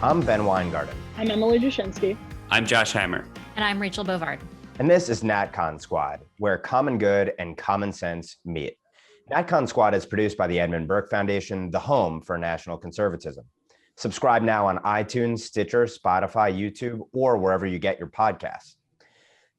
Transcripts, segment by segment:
I'm Ben Weingarten. I'm Emily Jashinsky. I'm Josh Hammer. And I'm Rachel Bovard. And this is NatCon Squad, where common good and common sense meet. NatCon Squad is produced by the Edmund Burke Foundation, the home for national conservatism. Subscribe now on iTunes, Stitcher, Spotify, YouTube, or wherever you get your podcasts.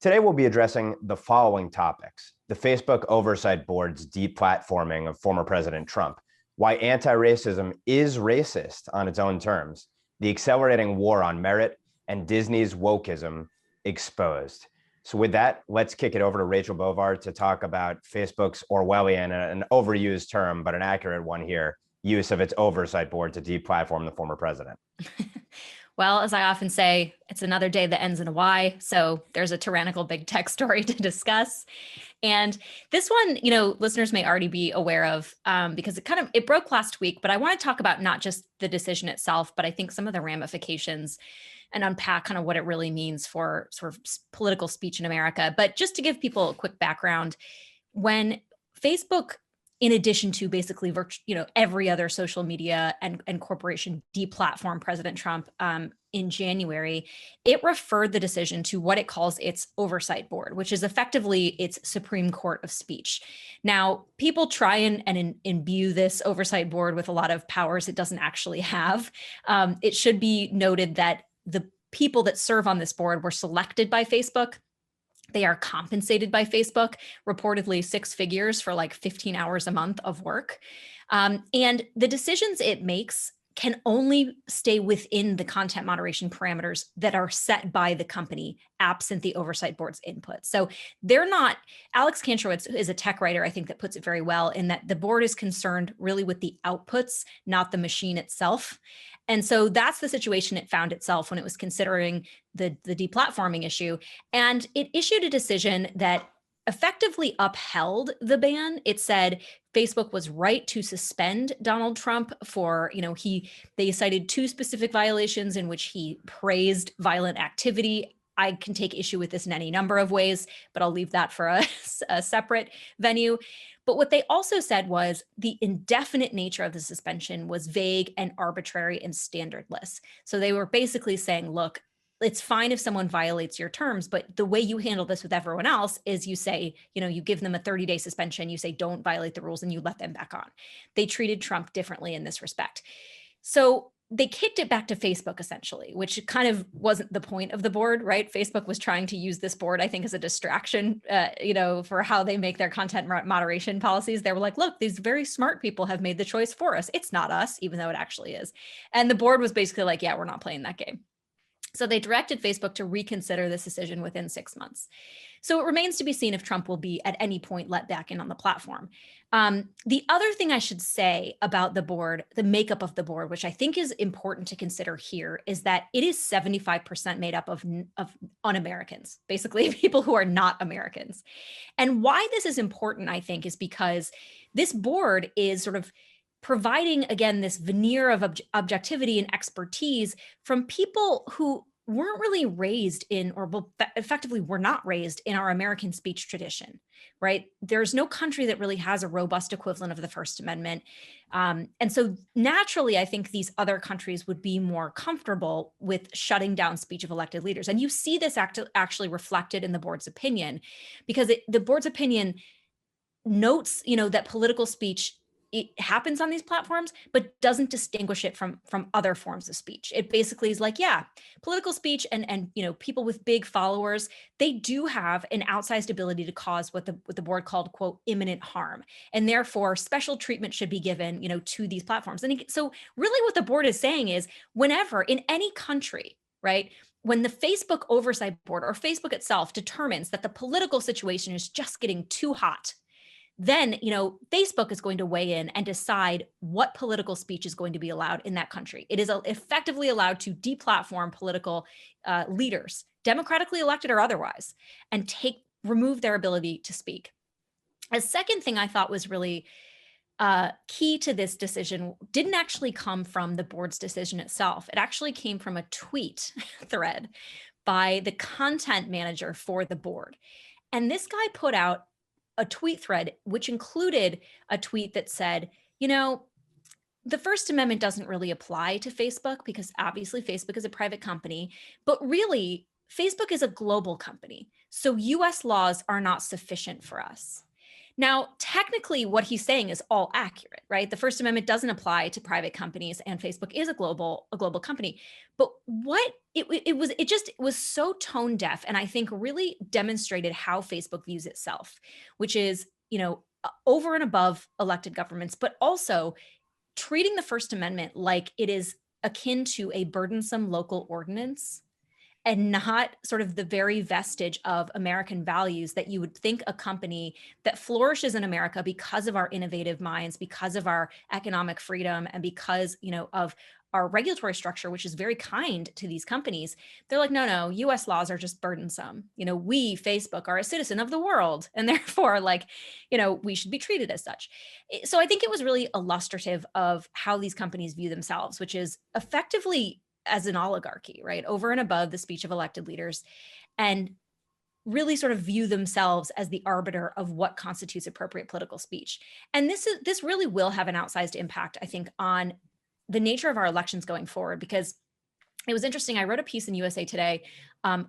Today, we'll be addressing the following topics: the Facebook Oversight Board's deplatforming of former President Trump, why anti-racism is racist on its own terms, the accelerating war on merit, and Disney's wokeism exposed. So with that, let's kick it over to Rachel Bovard to talk about Facebook's Orwellian, an overused term, but an accurate one here, use of its oversight board to deplatform the former president. Well, as I often say, it's another day that ends in a Y. So there's a tyrannical big tech story to discuss. And this one, listeners may already be aware of because it broke last week, but I want to talk about not just the decision itself, but I think some of the ramifications and unpack kind of what it really means for sort of political speech in America. But just to give people a quick background, when Facebook, in addition to basically every other social media and corporation deplatformed President Trump in January, it referred the decision to what it calls its oversight board, which is effectively its Supreme Court of speech. Now, people try and imbue this oversight board with a lot of powers it doesn't actually have. It should be noted that the people that serve on this board were selected by Facebook. They are compensated by Facebook, reportedly six figures for like 15 hours a month of work. And the decisions it makes can only stay within the content moderation parameters that are set by the company, absent the oversight board's input. So they're not, Alex Kantrowitz is a tech writer, I think, that puts it very well in that the board is concerned really with the outputs, not the machine itself. And so that's the situation it found itself when it was considering the deplatforming issue. And it issued a decision that effectively upheld the ban. It said Facebook was right to suspend Donald Trump for, they cited two specific violations in which he praised violent activity. I can take issue with this in any number of ways, but I'll leave that for a separate venue. But what they also said was the indefinite nature of the suspension was vague and arbitrary and standardless. So they were basically saying, look, it's fine if someone violates your terms, but the way you handle this with everyone else is you say, you give them a 30-day suspension, you say, don't violate the rules, and you let them back on. They treated Trump differently in this respect. So they kicked it back to Facebook, essentially, which kind of wasn't the point of the board, right? Facebook was trying to use this board, I think, as a distraction, for how they make their content moderation policies. They were like, look, these very smart people have made the choice for us. It's not us, even though it actually is. And the board was basically like, yeah, we're not playing that game. So they directed Facebook to reconsider this decision within 6 months. So it remains to be seen if Trump will be at any point let back in on the platform. The other thing I should say about the board, the makeup of the board, which I think is important to consider here, is that it is 75% made up of un-Americans, basically people who are not Americans. And why this is important, I think, is because this board is sort of providing, again, this veneer of objectivity and expertise from people who weren't really raised in, or effectively were not raised in our American speech tradition, right? There's no country that really has a robust equivalent of the First Amendment. And so naturally, I think these other countries would be more comfortable with shutting down speech of elected leaders. And you see this actually reflected in the board's opinion, because the board's opinion notes, that political speech, it happens on these platforms, but doesn't distinguish it from other forms of speech. It basically is like, yeah, political speech and people with big followers, they do have an outsized ability to cause what the board called, quote, imminent harm. And therefore special treatment should be given, to these platforms. And so really what the board is saying is whenever in any country, right, when the Facebook Oversight Board or Facebook itself determines that the political situation is just getting too hot, then, Facebook is going to weigh in and decide what political speech is going to be allowed in that country. It is effectively allowed to deplatform political leaders, democratically elected or otherwise, and remove their ability to speak. A second thing I thought was really key to this decision didn't actually come from the board's decision itself. It actually came from a tweet thread by the content manager for the board. And this guy put out a tweet thread, which included a tweet that said, the First Amendment doesn't really apply to Facebook because obviously Facebook is a private company, but really Facebook is a global company. So US laws are not sufficient for us. Now, technically, what he's saying is all accurate, right? The First Amendment doesn't apply to private companies, and Facebook is a global company. But what it was so tone deaf, and I think really demonstrated how Facebook views itself, which is, over and above elected governments, but also treating the First Amendment like it is akin to a burdensome local ordinance and not sort of the very vestige of American values that you would think a company that flourishes in America because of our innovative minds, because of our economic freedom, and because, of our regulatory structure, which is very kind to these companies. They're like, no, US laws are just burdensome. We, Facebook, are a citizen of the world, and therefore, we should be treated as such. So I think it was really illustrative of how these companies view themselves, which is effectively as an oligarchy, right? Over and above the speech of elected leaders, and really sort of view themselves as the arbiter of what constitutes appropriate political speech. And this really will have an outsized impact, I think, on the nature of our elections going forward, because it was interesting. I wrote a piece in USA Today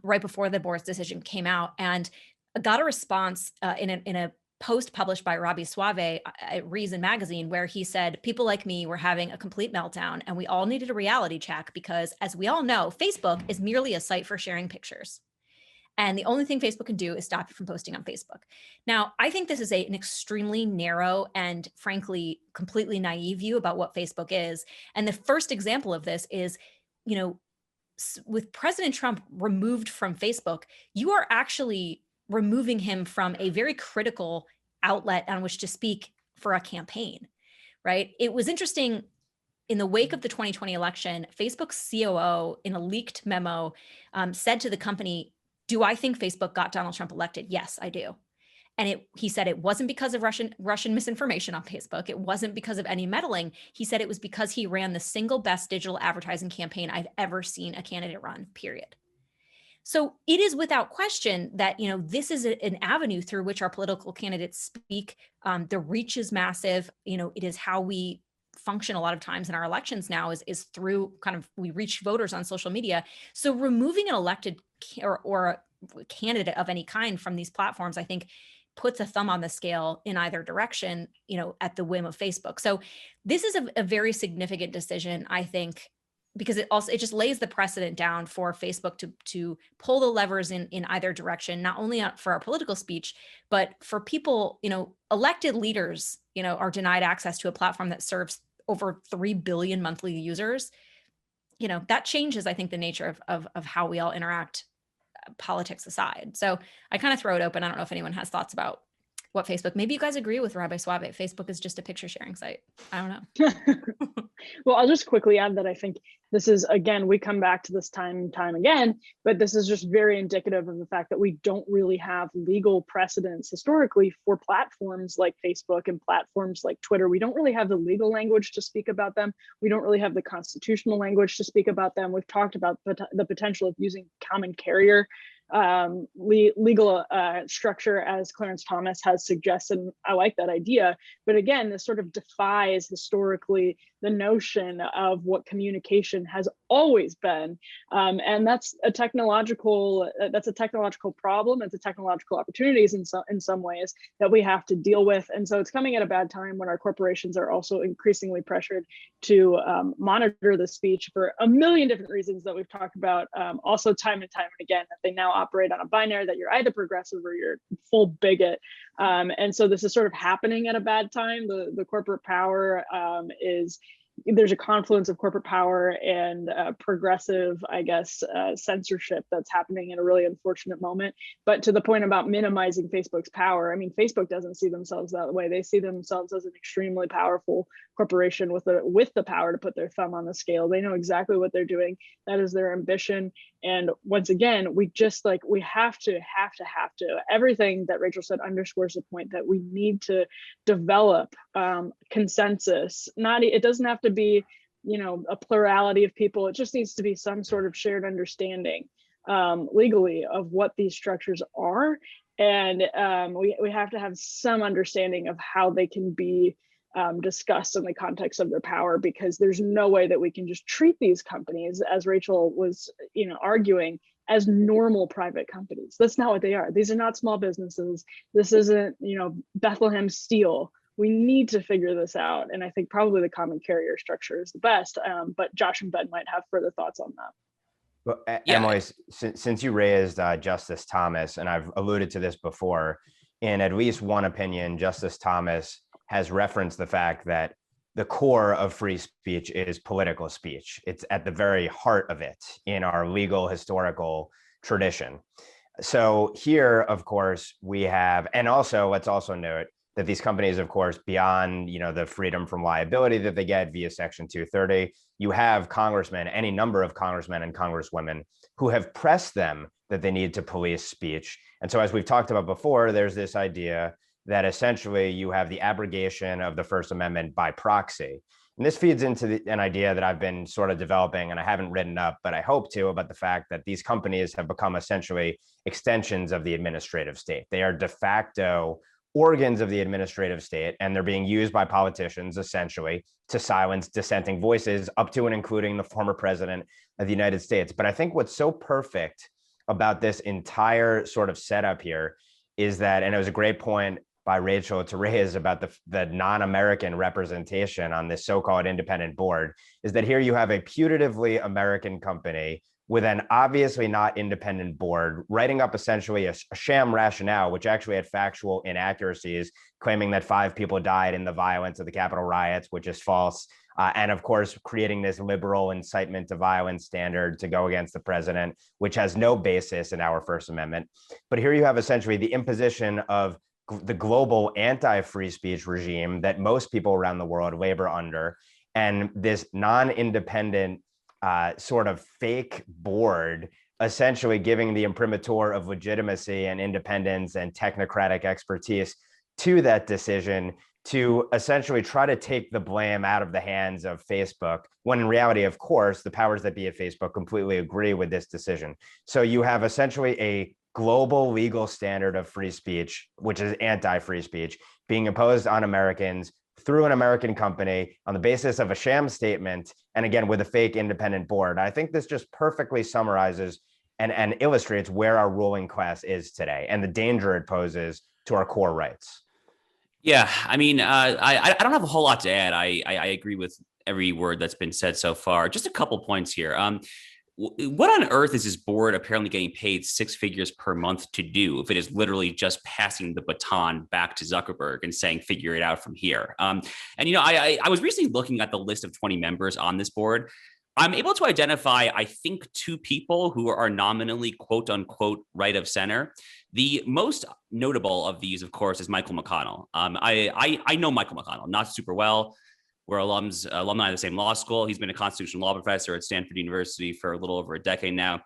right before the Boris decision came out, and got a response in a post published by Robbie Suave at Reason magazine, where he said, people like me were having a complete meltdown and we all needed a reality check because, as we all know, Facebook is merely a site for sharing pictures. And the only thing Facebook can do is stop you from posting on Facebook. Now, I think this is an extremely narrow and frankly, completely naive view about what Facebook is. And the first example of this is, with President Trump removed from Facebook, you are actually removing him from a very critical outlet on which to speak for a campaign, right? It was interesting. In the wake of the 2020 election, Facebook's COO, in a leaked memo, said to the company, do I think Facebook got Donald Trump elected? Yes, I do. And he said it wasn't because of Russian misinformation on Facebook. It wasn't because of any meddling. He said it was because he ran the single best digital advertising campaign I've ever seen a candidate run, period. So it is without question that, this is an avenue through which our political candidates speak. The reach is massive. It is how we function a lot of times in our elections now is through we reach voters on social media. So removing an elected or a candidate of any kind from these platforms, I think, puts a thumb on the scale in either direction, at the whim of Facebook. So this is a very significant decision, I think, because it just lays the precedent down for Facebook to pull the levers in either direction, not only for our political speech, but for people, elected leaders, are denied access to a platform that serves over 3 billion monthly users. That changes, I think, the nature of how we all interact, politics aside. So I kind of throw it open. I don't know if anyone has thoughts about what Facebook, maybe you guys agree with Rabbi Suave. Facebook is just a picture sharing site. I don't know. Well, I'll just quickly add that I think this is, again, we come back to this time and time again, but this is just very indicative of the fact that we don't really have legal precedents historically for platforms like Facebook and platforms like Twitter. We don't really have the legal language to speak about them. We don't really have the constitutional language to speak about them. We've talked about the potential of using common carrier legal structure, as Clarence Thomas has suggested. I like that idea, but again, this sort of defies historically the notion of what communication has always been, and that's a technological problem. It's a technological opportunities in some ways that we have to deal with, and so it's coming at a bad time when our corporations are also increasingly pressured to monitor the speech for a million different reasons that we've talked about, also time and time and again, that they now operate on a binary that you're either progressive or you're full bigot. And so this is sort of happening at a bad time. The corporate power there's a confluence of corporate power and progressive, I guess, censorship that's happening in a really unfortunate moment. But to the point about minimizing Facebook's power, I mean, Facebook doesn't see themselves that way. They see themselves as an extremely powerful corporation with the power to put their thumb on the scale. They know exactly what they're doing. That is their ambition. And once again, we have to. Everything that Rachel said underscores the point that we need to develop consensus. It doesn't have to be, a plurality of people. It just needs to be some sort of shared understanding legally of what these structures are. And we have to have some understanding of how they can be discussed in the context of their power, because there's no way that we can just treat these companies, as Rachel was, arguing, as normal private companies. That's not what they are. These are not small businesses. This isn't, Bethlehem Steel. We need to figure this out. And I think probably the common carrier structure is the best. But Josh and Ben might have further thoughts on that. Well, Emily, since you raised Justice Thomas, and I've alluded to this before, in at least one opinion, Justice Thomas has referenced the fact that the core of free speech is political speech. It's at the very heart of it in our legal historical tradition. So here, of course, we have, and also let's also note that these companies, of course, beyond the freedom from liability that they get via Section 230, you have congressmen, any number of congressmen and congresswomen who have pressed them that they need to police speech. And so, as we've talked about before, there's this idea that essentially you have the abrogation of the First Amendment by proxy. And this feeds into an idea that I've been sort of developing, and I haven't written up, but I hope to, about the fact that these companies have become essentially extensions of the administrative state. They are de facto organs of the administrative state, and they're being used by politicians essentially to silence dissenting voices, up to and including the former president of the United States. But I think what's so perfect about this entire sort of setup here is that, and it was a great point by Rachel to raise about the non-American representation on this so-called independent board, is that here you have a putatively American company with an obviously not independent board writing up essentially a sham rationale, which actually had factual inaccuracies, claiming that 5 people died in the violence of the Capitol riots, which is false. And of course, creating this liberal incitement to violence standard to go against the president, which has no basis in our First Amendment. But here you have essentially the imposition of the global anti-free speech regime that most people around the world labor under, and this non-independent sort of fake board essentially giving the imprimatur of legitimacy and independence and technocratic expertise to that decision to essentially try to take the blame out of the hands of Facebook, when in reality, of course, the powers that be at Facebook completely agree with this decision. So you have essentially a global legal standard of free speech, which is anti-free speech, being imposed on Americans through an American company on the basis of a sham statement, and again, with a fake independent board. I think this just perfectly summarizes and illustrates where our ruling class is today and the danger it poses to our core rights. Yeah, I mean, I don't have a whole lot to add. I agree with every word that's been said so far. Just a couple points here. What on earth is this board apparently getting paid 6 figures per month to do if it is literally just passing the baton back to Zuckerberg and saying, figure it out from here? I was recently looking at the list of 20 members on this board. I'm able to identify, I think, 2 people who are nominally quote unquote right of center. The most notable of these, of course, is Michael McConnell. I know Michael McConnell, not super well. We're alumni of the same law school. He's been a constitutional law professor at Stanford University for a little over a decade now.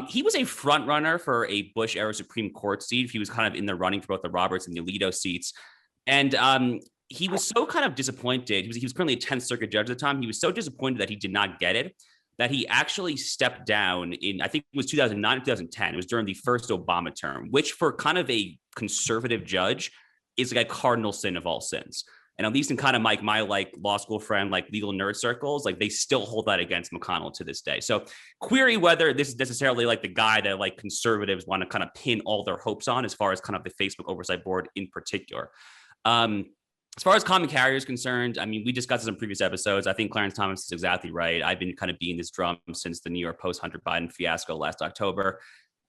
He was a front runner for a Bush era Supreme Court seat. He was kind of in the running for both the Roberts and the Alito seats. And he was so kind of disappointed. He was currently a 10th Circuit judge at the time. He was so disappointed that he did not get it, that he actually stepped down in, I think it was 2009 or 2010. It was during the first Obama term, which for kind of a conservative judge is like a cardinal sin of all sins. And at least in kind of like my law school friend, legal nerd circles, they still hold that against McConnell to this day. So query whether this is necessarily the guy that conservatives want to kind of pin all their hopes on as far as kind of the Facebook oversight board in particular. As far as common carrier is concerned, I mean, we discussed this in previous episodes. I think Clarence Thomas is exactly right. I've been kind of beating this drum since the New York Post Hunter Biden fiasco last October.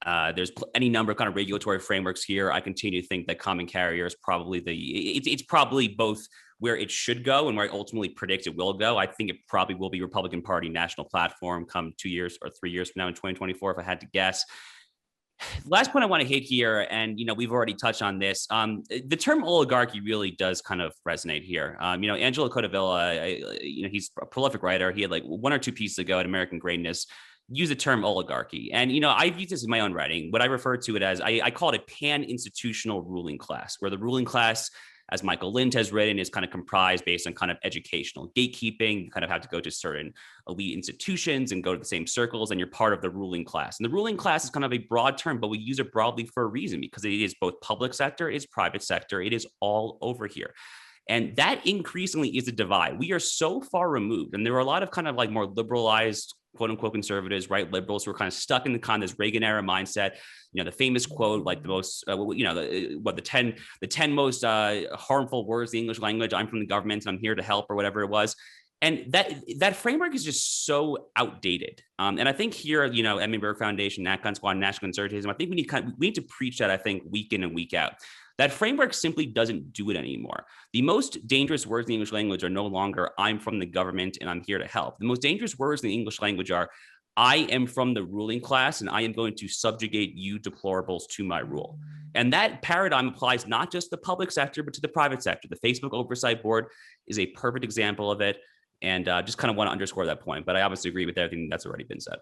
There's any number of kind of regulatory frameworks here. I continue to think that common carrier is probably it's probably both where it should go and where I ultimately predict it will go. I think it probably will be Republican Party national platform come 2 years or 3 years from now in 2024, if I had to guess. Last point I want to hit here, and we've already touched on this. The term oligarchy really does kind of resonate here. Angelo Codevilla, he's a prolific writer. He had 1 or 2 pieces ago at American Greatness use the term oligarchy. And, I've used this in my own writing. What I refer to it as, I call it a pan-institutional ruling class, where the ruling class, as Michael Lind has written, is kind of comprised based on kind of educational gatekeeping. You kind of have to go to certain elite institutions and go to the same circles, and you're part of the ruling class. And the ruling class is kind of a broad term, but we use it broadly for a reason, because it is both public sector, it is private sector, it is all over here. And that increasingly is a divide. We are so far removed. And there are a lot of kind of like more liberalized, quote unquote, conservatives, right? Liberals who are kind of stuck in the kind of this Reagan era mindset. The famous quote, like the most, the 10 most harmful words in the English language. I'm from the government and I'm here to help, or whatever it was. And that framework is just so outdated. And I think here, Edmund Burke Foundation, NatCon Squad, National Conservatism, I think we need to preach that, I think, week in and week out. That framework simply doesn't do it anymore. The most dangerous words in the English language are no longer, I'm from the government and I'm here to help. The most dangerous words in the English language are, I am from the ruling class and I am going to subjugate you deplorables to my rule. And that paradigm applies not just to the public sector, but to the private sector. The Facebook Oversight Board is a perfect example of it. And just kind of want to underscore that point. But I obviously agree with everything that's already been said.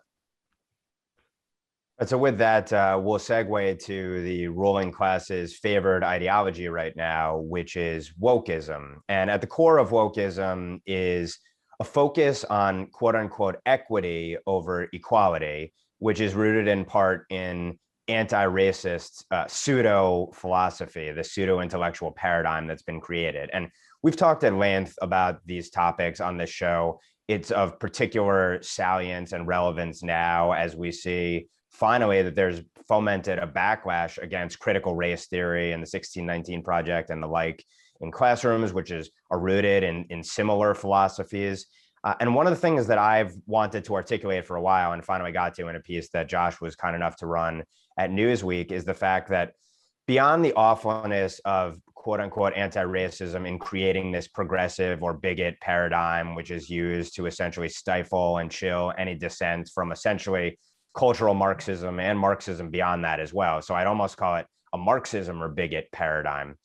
So with that, we'll segue to the ruling class's favored ideology right now, which is wokeism. And at the core of wokeism is a focus on quote unquote equity over equality, which is rooted in part in anti-racist pseudo philosophy, the pseudo intellectual paradigm that's been created. And we've talked at length about these topics on this show. It's of particular salience and relevance now as we see finally that there's fomented a backlash against critical race theory and the 1619 Project and the like in classrooms, which are rooted in similar philosophies. And one of the things that I've wanted to articulate for a while and finally got to in a piece that Josh was kind enough to run at Newsweek is the fact that beyond the awfulness of quote unquote anti-racism in creating this progressive or bigot paradigm, which is used to essentially stifle and chill any dissent from essentially cultural Marxism and Marxism beyond that as well. So I'd almost call it a Marxism or bigot paradigm.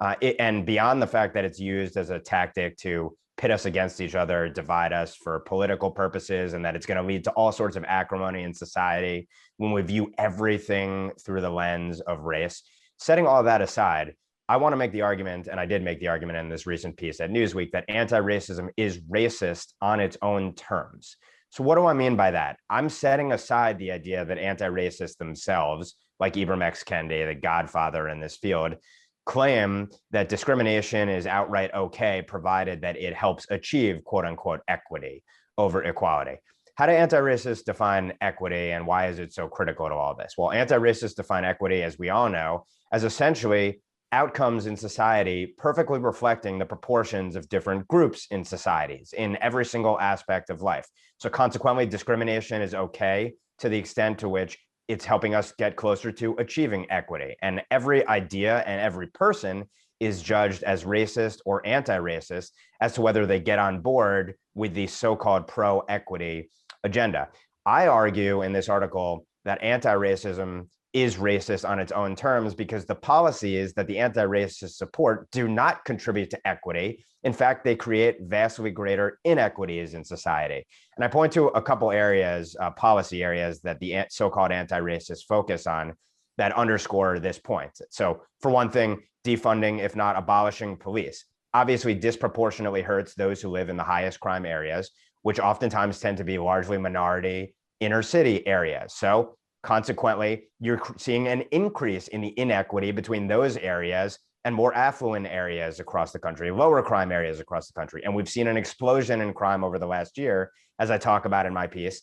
And beyond the fact that it's used as a tactic to pit us against each other, divide us for political purposes, and that it's going to lead to all sorts of acrimony in society when we view everything through the lens of race. Setting all that aside, I want to make the argument, and I did make the argument in this recent piece at Newsweek, that anti-racism is racist on its own terms. So what do I mean by that? I'm setting aside the idea that anti-racists themselves, like Ibram X. Kendi, the godfather in this field, claim that discrimination is outright okay, provided that it helps achieve quote unquote equity over equality. How do anti-racists define equity and why is it so critical to all this? Well, anti-racists define equity, as we all know, as essentially outcomes in society perfectly reflecting the proportions of different groups in societies in every single aspect of life. So consequently, discrimination is okay to the extent to which it's helping us get closer to achieving equity. And every idea and every person is judged as racist or anti-racist as to whether they get on board with the so-called pro-equity agenda. I argue in this article that anti-racism is racist on its own terms because the policies that the anti-racist support do not contribute to equity. In fact, they create vastly greater inequities in society. And I point to a couple areas, policy areas that the so-called anti-racists focus on that underscore this point. So for one thing, defunding, if not abolishing police, obviously disproportionately hurts those who live in the highest crime areas, which oftentimes tend to be largely minority inner city areas. So consequently, you're seeing an increase in the inequity between those areas and more affluent areas across the country, lower crime areas across the country. And we've seen an explosion in crime over the last year, as I talk about in my piece.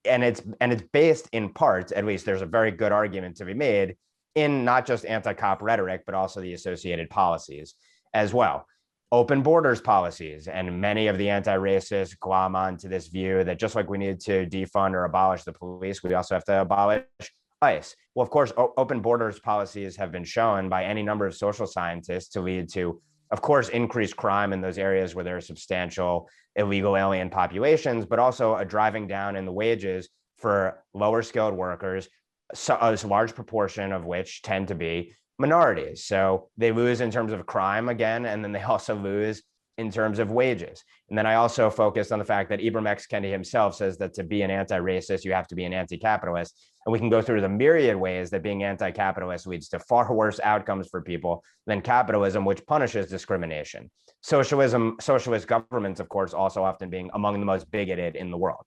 And it's based in part, at least there's a very good argument to be made, in not just anti-cop rhetoric, but also the associated policies as well. Open borders policies, and many of the anti-racists glom onto this view that just like we need to defund or abolish the police, we also have to abolish ICE. Well, of course, open borders policies have been shown by any number of social scientists to lead to, of course, increased crime in those areas where there are substantial illegal alien populations, but also a driving down in the wages for lower skilled workers, so a large proportion of which tend to be minorities. So they lose in terms of crime again, and then they also lose in terms of wages. And then I also focused on the fact that Ibram X. Kendi himself says that to be an anti-racist, you have to be an anti-capitalist. And we can go through the myriad ways that being anti-capitalist leads to far worse outcomes for people than capitalism, which punishes discrimination. Socialist governments, of course, also often being among the most bigoted in the world.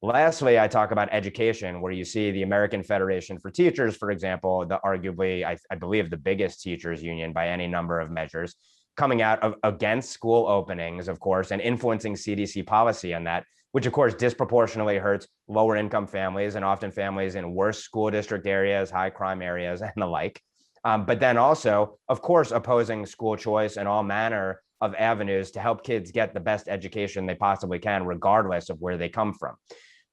Lastly, I talk about education, where you see the American Federation for Teachers, for example, the arguably, I believe, the biggest teachers union by any number of measures, coming out against school openings, of course, and influencing CDC policy on that, which of course disproportionately hurts lower income families and often families in worse school district areas, high crime areas, and the like. But then also, of course, opposing school choice and all manner of avenues to help kids get the best education they possibly can, regardless of where they come from.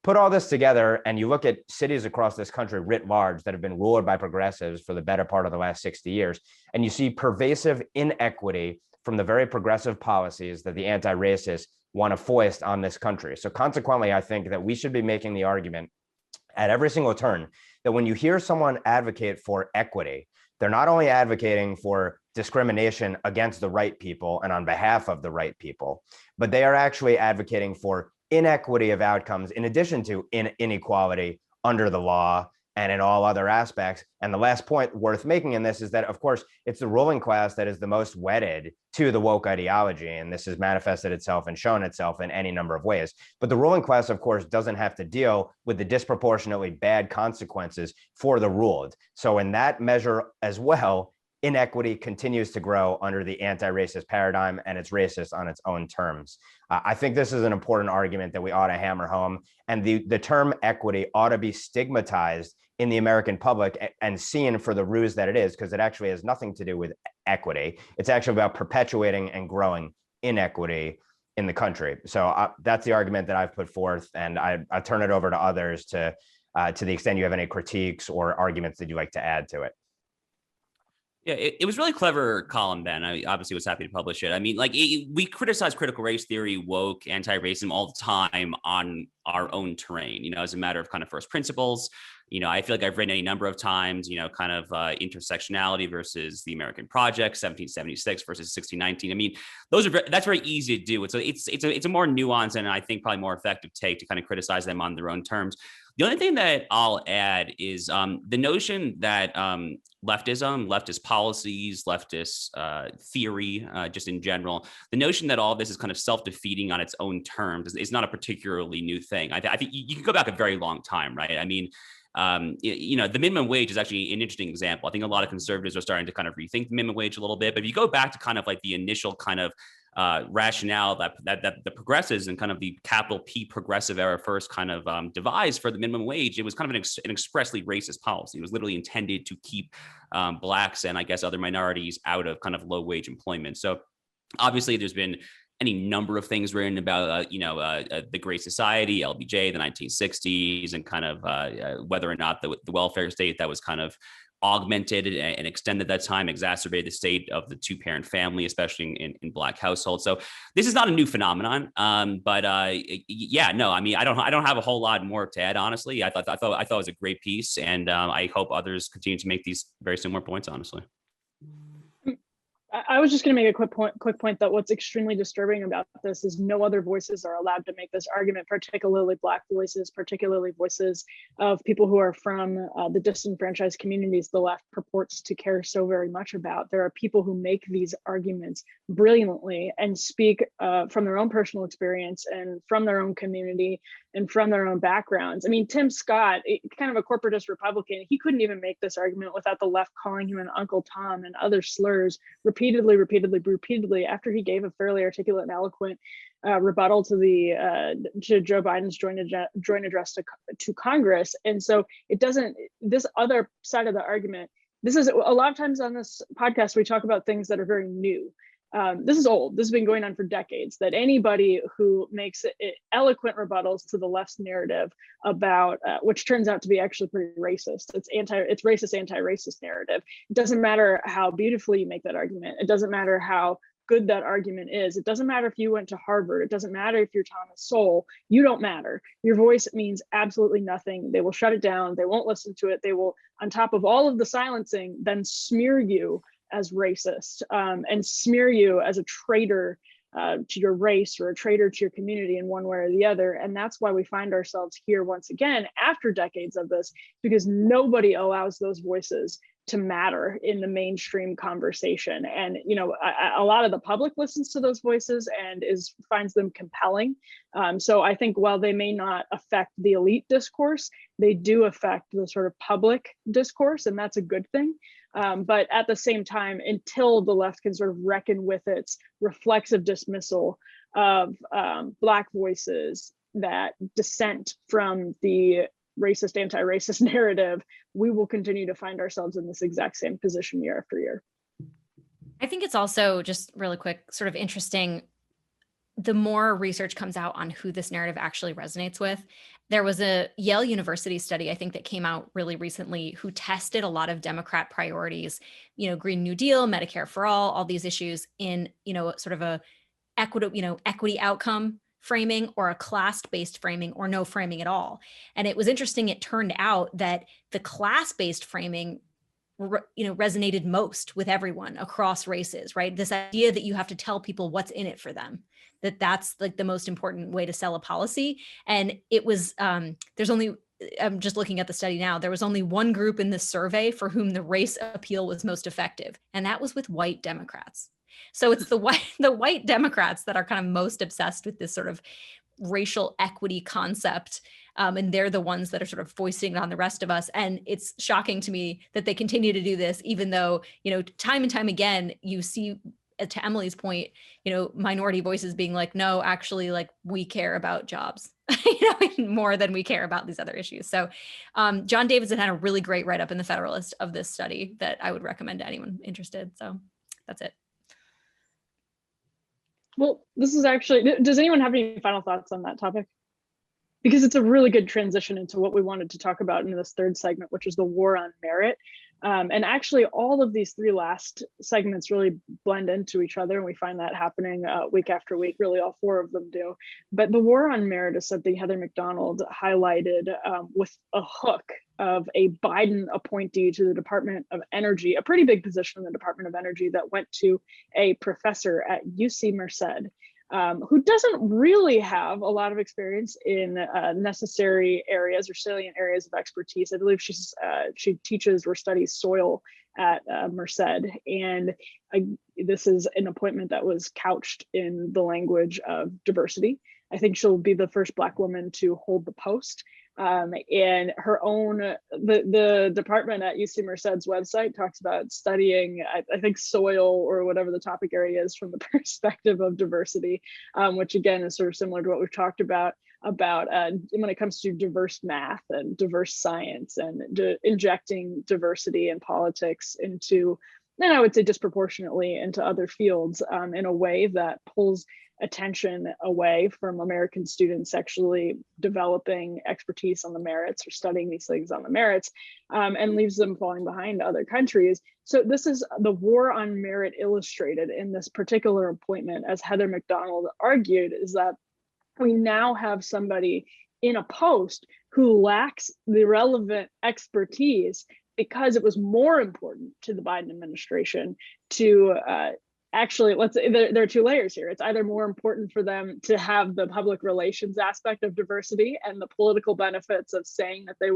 Put all this together and you look at cities across this country writ large that have been ruled by progressives for the better part of the last 60 years, and you see pervasive inequity from the very progressive policies that the anti-racists want to foist on this country. So consequently, I think that we should be making the argument at every single turn that when you hear someone advocate for equity, they're not only advocating for discrimination against the right people and on behalf of the right people, but they are actually advocating for inequity of outcomes in addition to inequality under the law and in all other aspects. And the last point worth making in this is that, of course, it's the ruling class that is the most wedded to the woke ideology. And this has manifested itself and shown itself in any number of ways. But the ruling class, of course, doesn't have to deal with the disproportionately bad consequences for the ruled. So in that measure as well, inequity continues to grow under the anti-racist paradigm, and it's racist on its own terms. I think this is an important argument that we ought to hammer home. And the term equity ought to be stigmatized in the American public and seen for the ruse that it is, because it actually has nothing to do with equity. It's actually about perpetuating and growing inequity in the country. So that's the argument that I've put forth, and I turn it over to others to the extent you have any critiques or arguments that you'd like to add to it. Yeah, it was really clever column, Ben. I obviously was happy to publish it. I mean, like we criticize critical race theory, woke, anti-racism all the time on our own terrain, you know, as a matter of kind of first principles. You know, I feel like I've written any number of times, you know, kind of intersectionality versus the American Project, 1776 versus 1619. I mean, that's very easy to do. It's a more nuanced and I think probably more effective take to kind of criticize them on their own terms. The only thing that I'll add is the notion that leftism, leftist policies, leftist theory, just in general, the notion that all this is kind of self-defeating on its own terms is not a particularly new thing. I think you can go back a very long time, right? I mean, you know, the minimum wage is actually an interesting example. I think a lot of conservatives are starting to kind of rethink the minimum wage a little bit. But if you go back to kind of like the initial kind of rationale that the progressives and kind of the capital P progressive era first kind of devised for the minimum wage, it was kind of an expressly racist policy. It was literally intended to keep Blacks and I guess other minorities out of kind of low wage employment. So obviously there's been any number of things written about, the Great Society, LBJ, the 1960s, and kind of whether or not the welfare state that was kind of augmented and extended that time, exacerbated the state of the two-parent family, especially in Black households. So this is not a new phenomenon, but yeah, no, I mean, I don't have a whole lot more to add. Honestly, I thought it was a great piece, and I hope others continue to make these very similar points. Honestly. I was just going to make a quick point that what's extremely disturbing about this is no other voices are allowed to make this argument, particularly Black voices, particularly voices of people who are from the disenfranchised communities the left purports to care so very much about. There are people who make these arguments brilliantly and speak from their own personal experience and from their own community and from their own backgrounds. I mean, Tim Scott, kind of a corporatist Republican, he couldn't even make this argument without the left calling him an Uncle Tom and other slurs repeatedly after he gave a fairly articulate and eloquent rebuttal to Joe Biden's joint address to Congress. And so it doesn't, this other side of the argument, this is a lot of times on this podcast, we talk about things that are very new. This is old. This has been going on for decades, that anybody who makes eloquent rebuttals to the left's narrative about, which turns out to be actually pretty racist. It's racist, anti-racist narrative. It doesn't matter how beautifully you make that argument. It doesn't matter how good that argument is. It doesn't matter if you went to Harvard. It doesn't matter if you're Thomas Sowell. You don't matter. Your voice means absolutely nothing. They will shut it down. They won't listen to it. They will, on top of all of the silencing, then smear you as racist and smear you as a traitor to your race or a traitor to your community in one way or the other. And that's why we find ourselves here once again after decades of this, because nobody allows those voices to matter in the mainstream conversation. And, you know, a lot of the public listens to those voices and finds them compelling. So I think while they may not affect the elite discourse, they do affect the sort of public discourse, and that's a good thing. But at the same time, until the left can sort of reckon with its reflexive dismissal of Black voices that dissent from the racist, anti-racist narrative, we will continue to find ourselves in this exact same position year after year. I think it's also, just really quick, sort of interesting, the more research comes out on who this narrative actually resonates with. There was a Yale University study, I think, that came out really recently, who tested a lot of Democrat priorities, Green New Deal, Medicare for all these issues in, sort of a equity outcome framing, or a class-based framing, or no framing at all. And it was interesting. It turned out that the class-based framing resonated most with everyone across races, right? This idea that you have to tell people what's in it for them, that's like the most important way to sell a policy. And it was, there's only, I'm just looking at the study now, there was only one group in this survey for whom the race appeal was most effective, and that was with white Democrats. So it's the white Democrats that are kind of most obsessed with this sort of racial equity concept. And they're the ones that are sort of foisting it on the rest of us. And it's shocking to me that they continue to do this, even though, time and time again, you see, to Emily's point, minority voices being like, no, actually, like, we care about jobs, more than we care about these other issues. So John Davidson had a really great write-up in the Federalist of this study that I would recommend to anyone interested. So that's it. Well, this is actually, does anyone have any final thoughts on that topic? Because it's a really good transition into what we wanted to talk about in this third segment, which is the war on merit. And actually, all of these three last segments really blend into each other, and we find that happening week after week. Really, all four of them do. But the war on merit is something Heather Mac Donald highlighted with a hook of a Biden appointee to the Department of Energy, a pretty big position in the Department of Energy, that went to a professor at UC Merced, who doesn't really have a lot of experience in necessary areas or salient areas of expertise. I believe she teaches or studies soil at Merced, and this is an appointment that was couched in the language of diversity. I think she'll be the first Black woman to hold the post. And her own, the department at UC Merced's website talks about studying, I think, soil or whatever the topic area is from the perspective of diversity, which again is sort of similar to what we've talked about when it comes to diverse math and diverse science, and injecting diversity in politics into, and I would say disproportionately into other fields, in a way that pulls attention away from American students actually developing expertise on the merits or studying these things on the merits, and leaves them falling behind other countries. So this is the war on merit illustrated in this particular appointment, as Heather Mac Donald argued, is that we now have somebody in a post who lacks the relevant expertise, because it was more important to the Biden administration to actually, there are two layers here. It's either more important for them to have the public relations aspect of diversity and the political benefits of saying that they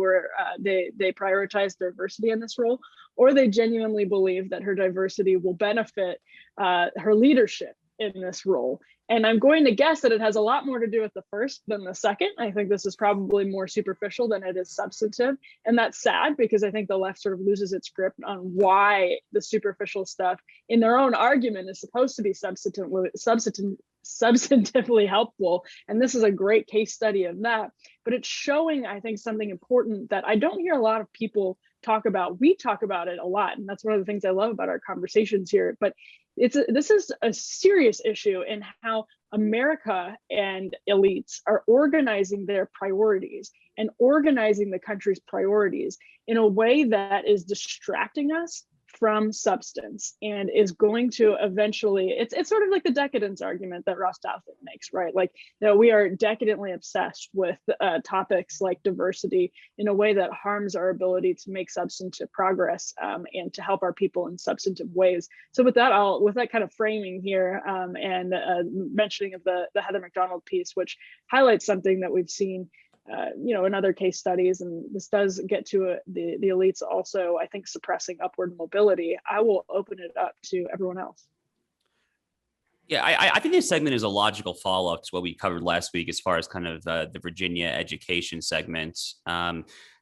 prioritized diversity in this role, or they genuinely believe that her diversity will benefit her leadership in this role. And I'm going to guess that it has a lot more to do with the first than the second. I think this is probably more superficial than it is substantive. And that's sad, because I think the left sort of loses its grip on why the superficial stuff in their own argument is supposed to be substantively helpful. And this is a great case study of that. But it's showing, I think, something important that I don't hear a lot of people talk about. We talk about it a lot, and that's one of the things I love about our conversations here. But this is a serious issue in how America and elites are organizing their priorities and organizing the country's priorities in a way that is distracting us from substance, and is going to eventually, it's sort of like the decadence argument that Ross Douthat makes, right? Like, we are decadently obsessed with topics like diversity in a way that harms our ability to make substantive progress, and to help our people in substantive ways. So with that kind of framing here, and mentioning of the Heather Mac Donald piece, which highlights something that we've seen in other case studies, and this does get to the elites also, I think, suppressing upward mobility, I will open it up to everyone else. Yeah, I think this segment is a logical follow-up to what we covered last week as far as kind of the Virginia education segment.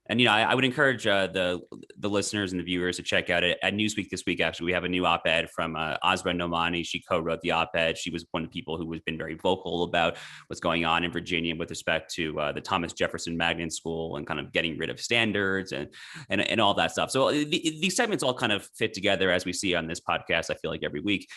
And, I would encourage the listeners and the viewers to check out it at Newsweek this week. Actually, we have a new op-ed from Asra Nomani. She co-wrote the op-ed. She was one of the people who has been very vocal about what's going on in Virginia with respect to the Thomas Jefferson Magnet School and kind of getting rid of standards and all that stuff. So these segments all kind of fit together, as we see on this podcast, I feel like every week.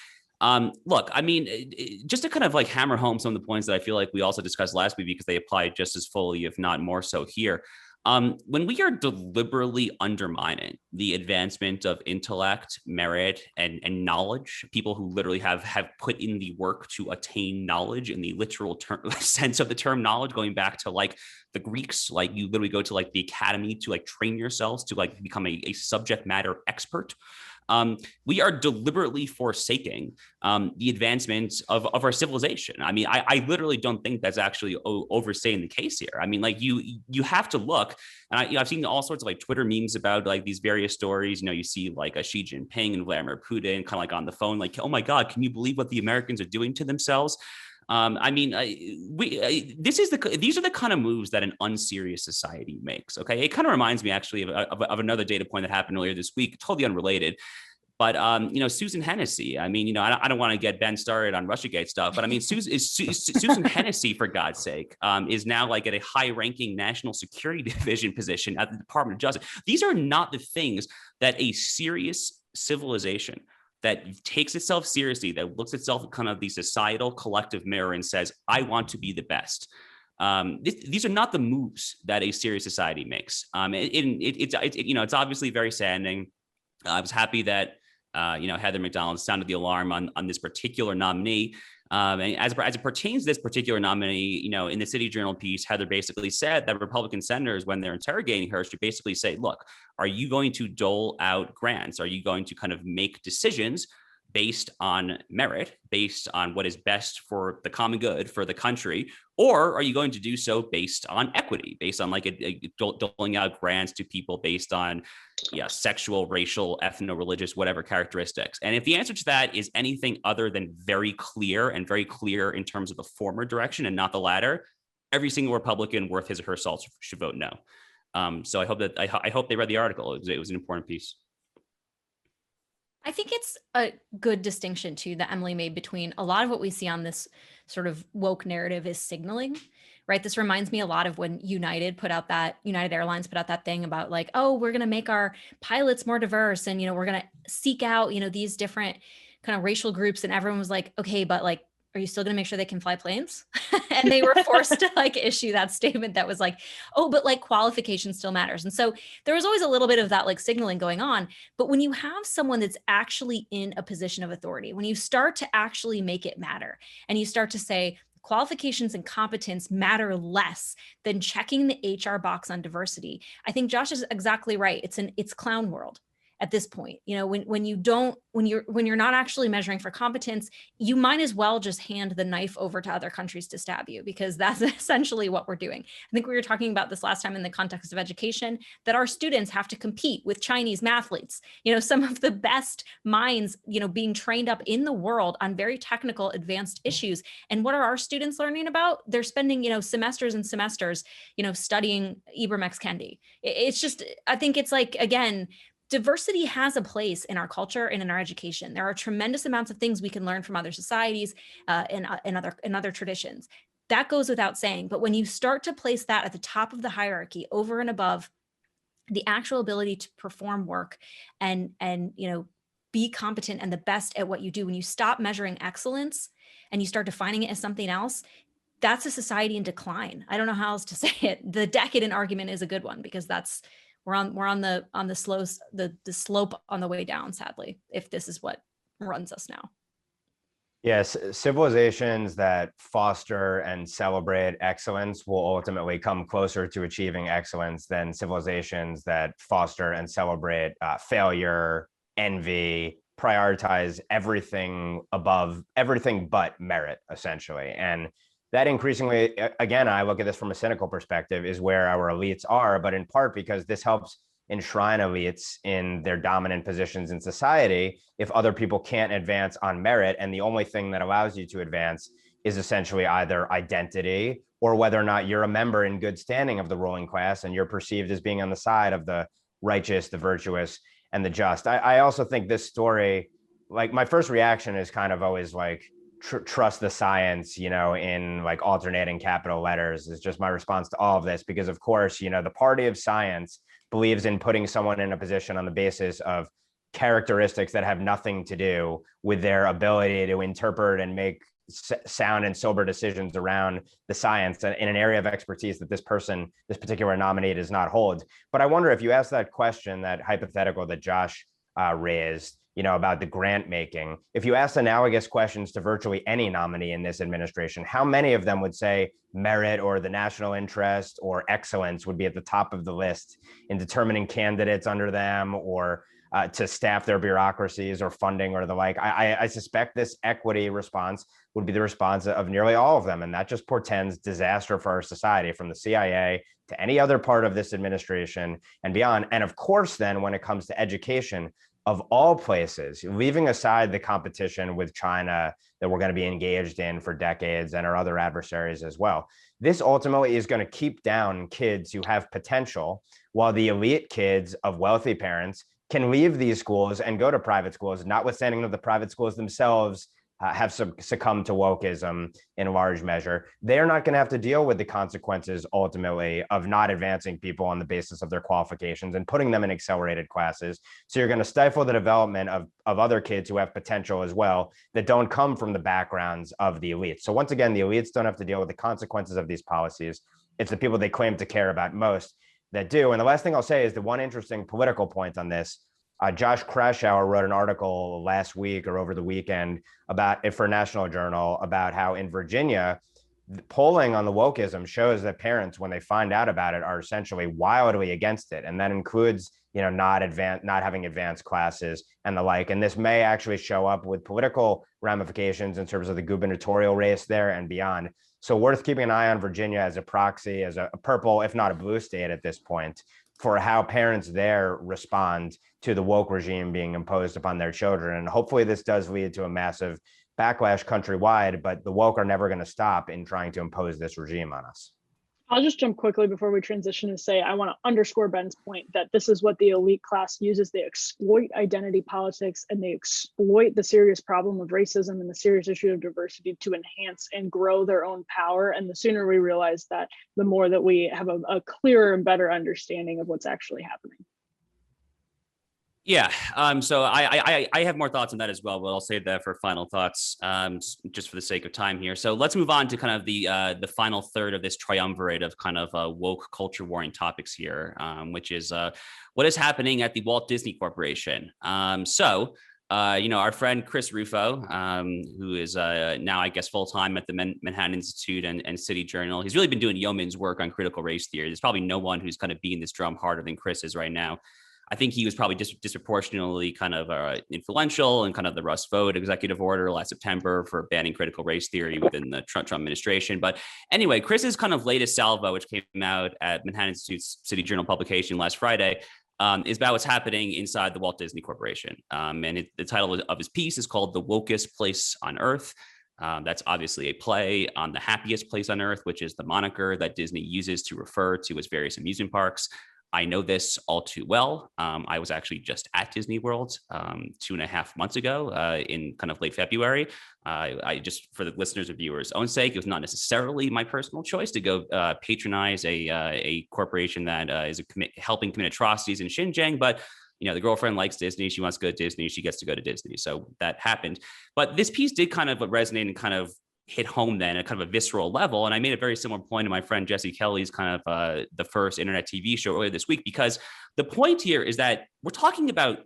Look, I mean, just to kind of like hammer home some of the points that I feel like we also discussed last week, because they apply just as fully, if not more so here. When we are deliberately undermining the advancement of intellect, merit, and knowledge, people who literally have put in the work to attain knowledge in the literal sense of the term knowledge, going back to like the Greeks, like you literally go to like the academy to like train yourselves to like become a subject matter expert. We are deliberately forsaking the advancement of our civilization. I mean, I literally don't think that's actually overstating the case here. I mean, like you have to look, and I've seen all sorts of like Twitter memes about like these various stories. You see like a Xi Jinping and Vladimir Putin kind of like on the phone, like, oh my God, can you believe what the Americans are doing to themselves? I mean, these are the kind of moves that an unserious society makes. Okay, it kind of reminds me actually of another data point that happened earlier this week, totally unrelated. But Susan Hennessy. I mean, I don't want to get Ben started on Russiagate stuff, but I mean, Susan Hennessy, for God's sake, is now like at a high-ranking national security division position at the Department of Justice. These are not the things that a serious civilization that takes itself seriously, that looks itself in kind of the societal collective mirror and says, I want to be the best. These are not the moves that a serious society makes. It's obviously very saddening. I was happy that, Heather McDonald sounded the alarm on this particular nominee. And as it pertains to this particular nominee, in the City Journal piece, Heather basically said that Republican senators, when they're interrogating her, should basically say, look, are you going to dole out grants? Are you going to kind of make decisions based on merit, based on what is best for the common good for the country? Or are you going to do so based on equity, based on like doling out grants to people based on sexual, racial, ethno-religious, whatever characteristics? And if the answer to that is anything other than very clear in terms of the former direction and not the latter, every single Republican worth his or her salt should vote no. So I hope they read the article. It was an important piece. I think it's a good distinction too that Emily made between a lot of what we see on this sort of woke narrative is signaling, right? This reminds me a lot of when United Airlines put out that thing about like, oh, we're going to make our pilots more diverse. And, we're going to seek out, these different kind of racial groups. And everyone was like, okay, but like, are you still going to make sure they can fly planes? And they were forced to like issue that statement that was like, oh, but like qualification still matters. And so there was always a little bit of that like signaling going on. But when you have someone that's actually in a position of authority, when you start to actually make it matter and you start to say qualifications and competence matter less than checking the HR box on diversity, I think Josh is exactly right. It's clown world. At this point, when you're not actually measuring for competence, you might as well just hand the knife over to other countries to stab you, because that's essentially what we're doing. I think we were talking about this last time in the context of education, that our students have to compete with Chinese mathletes, some of the best minds, being trained up in the world on very technical, advanced issues. And what are our students learning about? They're spending, semesters and semesters, studying Ibram X. Kendi. It's just, I think it's like, again, diversity has a place in our culture and in our education. There are tremendous amounts of things we can learn from other societies and other traditions. That goes without saying. But when you start to place that at the top of the hierarchy, over and above the actual ability to perform work and be competent and the best at what you do, when you stop measuring excellence and you start defining it as something else, that's a society in decline. I don't know how else to say it. The decadent argument is a good one, because we're on the slope on the way down, sadly, if this is what runs us now. Yes, civilizations that foster and celebrate excellence will ultimately come closer to achieving excellence than civilizations that foster and celebrate failure, envy, prioritize everything but merit, essentially. And that increasingly, again, I look at this from a cynical perspective, is where our elites are, but in part because this helps enshrine elites in their dominant positions in society. If other people can't advance on merit, and the only thing that allows you to advance is essentially either identity or whether or not you're a member in good standing of the ruling class and you're perceived as being on the side of the righteous, the virtuous, and the just. I also think this story, like, my first reaction is kind of always like, trust the science, in like alternating capital letters, is just my response to all of this, because of course, the party of science believes in putting someone in a position on the basis of characteristics that have nothing to do with their ability to interpret and make sound and sober decisions around the science in an area of expertise that this particular nominee does not hold. But I wonder, if you ask that question, that hypothetical that Josh raised, about the grant making, if you ask analogous questions to virtually any nominee in this administration, how many of them would say merit or the national interest or excellence would be at the top of the list in determining candidates under them, or to staff their bureaucracies or funding or the like? I suspect this equity response would be the response of nearly all of them. And that just portends disaster for our society, from the CIA to any other part of this administration and beyond. And of course, then when it comes to education, of all places, leaving aside the competition with China that we're going to be engaged in for decades and our other adversaries as well, this ultimately is going to keep down kids who have potential, while the elite kids of wealthy parents can leave these schools and go to private schools, notwithstanding that the private schools themselves have succumbed to wokeism in large measure. They're not going to have to deal with the consequences ultimately of not advancing people on the basis of their qualifications and putting them in accelerated classes. So you're going to stifle the development of other kids who have potential as well, that don't come from the backgrounds of the elites. So once again, the elites don't have to deal with the consequences of these policies. It's the people they claim to care about most that do. And the last thing I'll say is the one interesting political point on this. Josh Kraushaar wrote an article last week or over the weekend about it for National Journal, about how in Virginia, polling on the wokeism shows that parents, when they find out about it, are essentially wildly against it. And that includes, not having advanced classes and the like. And this may actually show up with political ramifications in terms of the gubernatorial race there and beyond. So worth keeping an eye on Virginia as a proxy, as a purple, if not a blue state at this point, for how parents there respond to the woke regime being imposed upon their children. And hopefully this does lead to a massive backlash countrywide, but the woke are never going to stop in trying to impose this regime on us. I'll just jump quickly before we transition and say, I want to underscore Ben's point that this is what the elite class uses. They exploit identity politics, and they exploit the serious problem of racism and the serious issue of diversity to enhance and grow their own power. And the sooner we realize that, the more that we have a clearer and better understanding of what's actually happening. Yeah. So I have more thoughts on that as well, but I'll save that for final thoughts, just for the sake of time here. So let's move on to kind of the final third of this triumvirate of kind of woke culture warring topics here, which is what is happening at the Walt Disney Corporation. Our friend Chris Rufo, who is now, I guess, full-time at the Manhattan Institute and City Journal. He's really been doing yeoman's work on critical race theory. There's probably no one who's kind of beating this drum harder than Chris is right now. I think he was probably disproportionately kind of influential in kind of the Russ Vought executive order last September for banning critical race theory within the Trump administration. But anyway, Chris's kind of latest salvo, which came out at Manhattan Institute's City Journal publication last Friday, is about what's happening inside the Walt Disney Corporation. The title of his piece is called "The Wokest Place on Earth." That's obviously a play on the happiest place on earth, which is the moniker that Disney uses to refer to its various amusement parks. I know this all too well. I was actually just at Disney World 2.5 months ago in kind of late February. I just, for the listeners and viewers' own sake, it was not necessarily my personal choice to go patronize a corporation that is helping commit atrocities in Xinjiang, but the girlfriend likes Disney. She wants to go to Disney. She gets to go to Disney. So that happened. But this piece did kind of resonate and kind of hit home then at kind of a visceral level. And I made a very similar point to my friend Jesse Kelly's kind of the first internet TV show earlier this week, because the point here is that we're talking about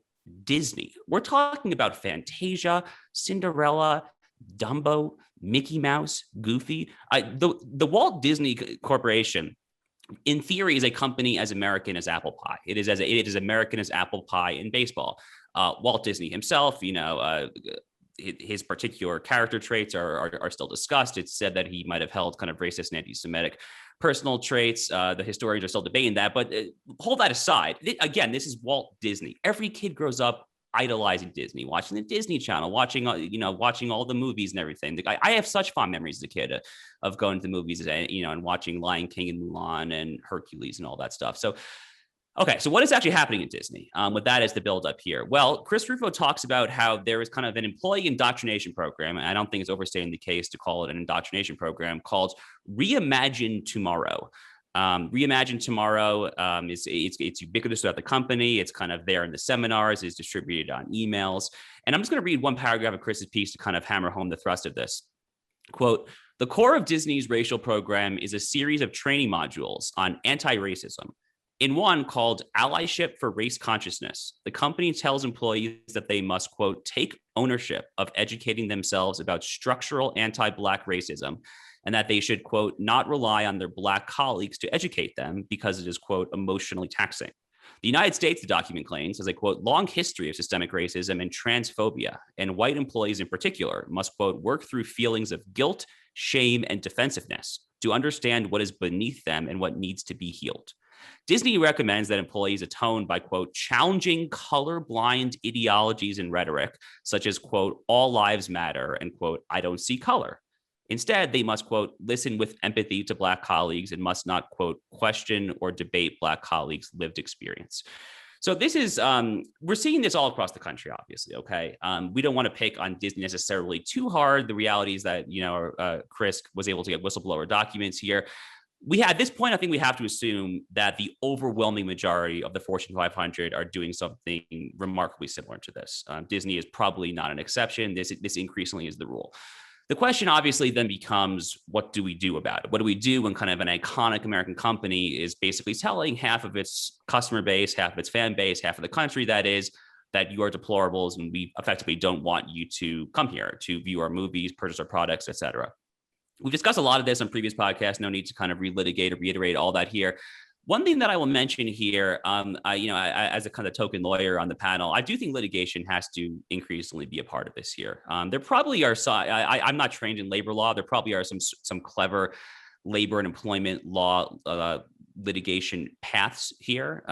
Disney. We're talking about Fantasia, Cinderella, Dumbo, Mickey Mouse, Goofy. The Walt Disney Corporation, in theory, is a company as American as apple pie. It is as American as apple pie in baseball. Walt Disney himself, his particular character traits are still discussed. It's said that he might have held kind of racist and anti-Semitic personal traits. The historians are still debating that, but hold that aside. Again, this is Walt Disney. Every kid grows up idolizing Disney, watching the Disney Channel, watching all the movies and everything. I have such fond memories as a kid of going to the movies, and watching Lion King and Mulan and Hercules and all that stuff. So, okay, so what is actually happening at Disney? With that as the buildup here. Well, Chris Rufo talks about how there is kind of an employee indoctrination program, and I don't think it's overstating the case to call it an indoctrination program, called Reimagine Tomorrow. Reimagine Tomorrow it's ubiquitous throughout the company. It's kind of there in the seminars, is distributed on emails. And I'm just going to read one paragraph of Chris's piece to kind of hammer home the thrust of this. Quote, "The core of Disney's racial program is a series of training modules on anti-racism. In one called Allyship for Race Consciousness, the company tells employees that they must, quote, take ownership of educating themselves about structural anti-Black racism, and that they should, quote, not rely on their Black colleagues to educate them because it is, quote, emotionally taxing. The United States, the document claims, has a, quote, long history of systemic racism and transphobia, and white employees in particular must, quote, work through feelings of guilt, shame, and defensiveness to understand what is beneath them and what needs to be healed. Disney recommends that employees atone by, quote, challenging colorblind ideologies and rhetoric, such as, quote, all lives matter and, quote, I don't see color. Instead, they must, quote, listen with empathy to Black colleagues and must not, quote, question or debate Black colleagues' lived experience. So this is, we're seeing this all across the country, obviously, okay? We don't want to pick on Disney necessarily too hard. The reality is that, Chris was able to get whistleblower documents here. At this point, I think we have to assume that the overwhelming majority of the Fortune 500 are doing something remarkably similar to this. Disney is probably not an exception. This increasingly is the rule. The question obviously then becomes, what do we do about it? What do we do when kind of an iconic American company is basically telling half of its customer base, half of its fan base, half of the country, that you are deplorables and we effectively don't want you to come here to view our movies, purchase our products, et cetera. We've discussed a lot of this on previous podcasts. No need to kind of relitigate or reiterate all that here. One thing that I will mention here, as a kind of token lawyer on the panel, I do think litigation has to increasingly be a part of this here. There probably are I'm not trained in labor law. There probably are some clever labor and employment law litigation paths here,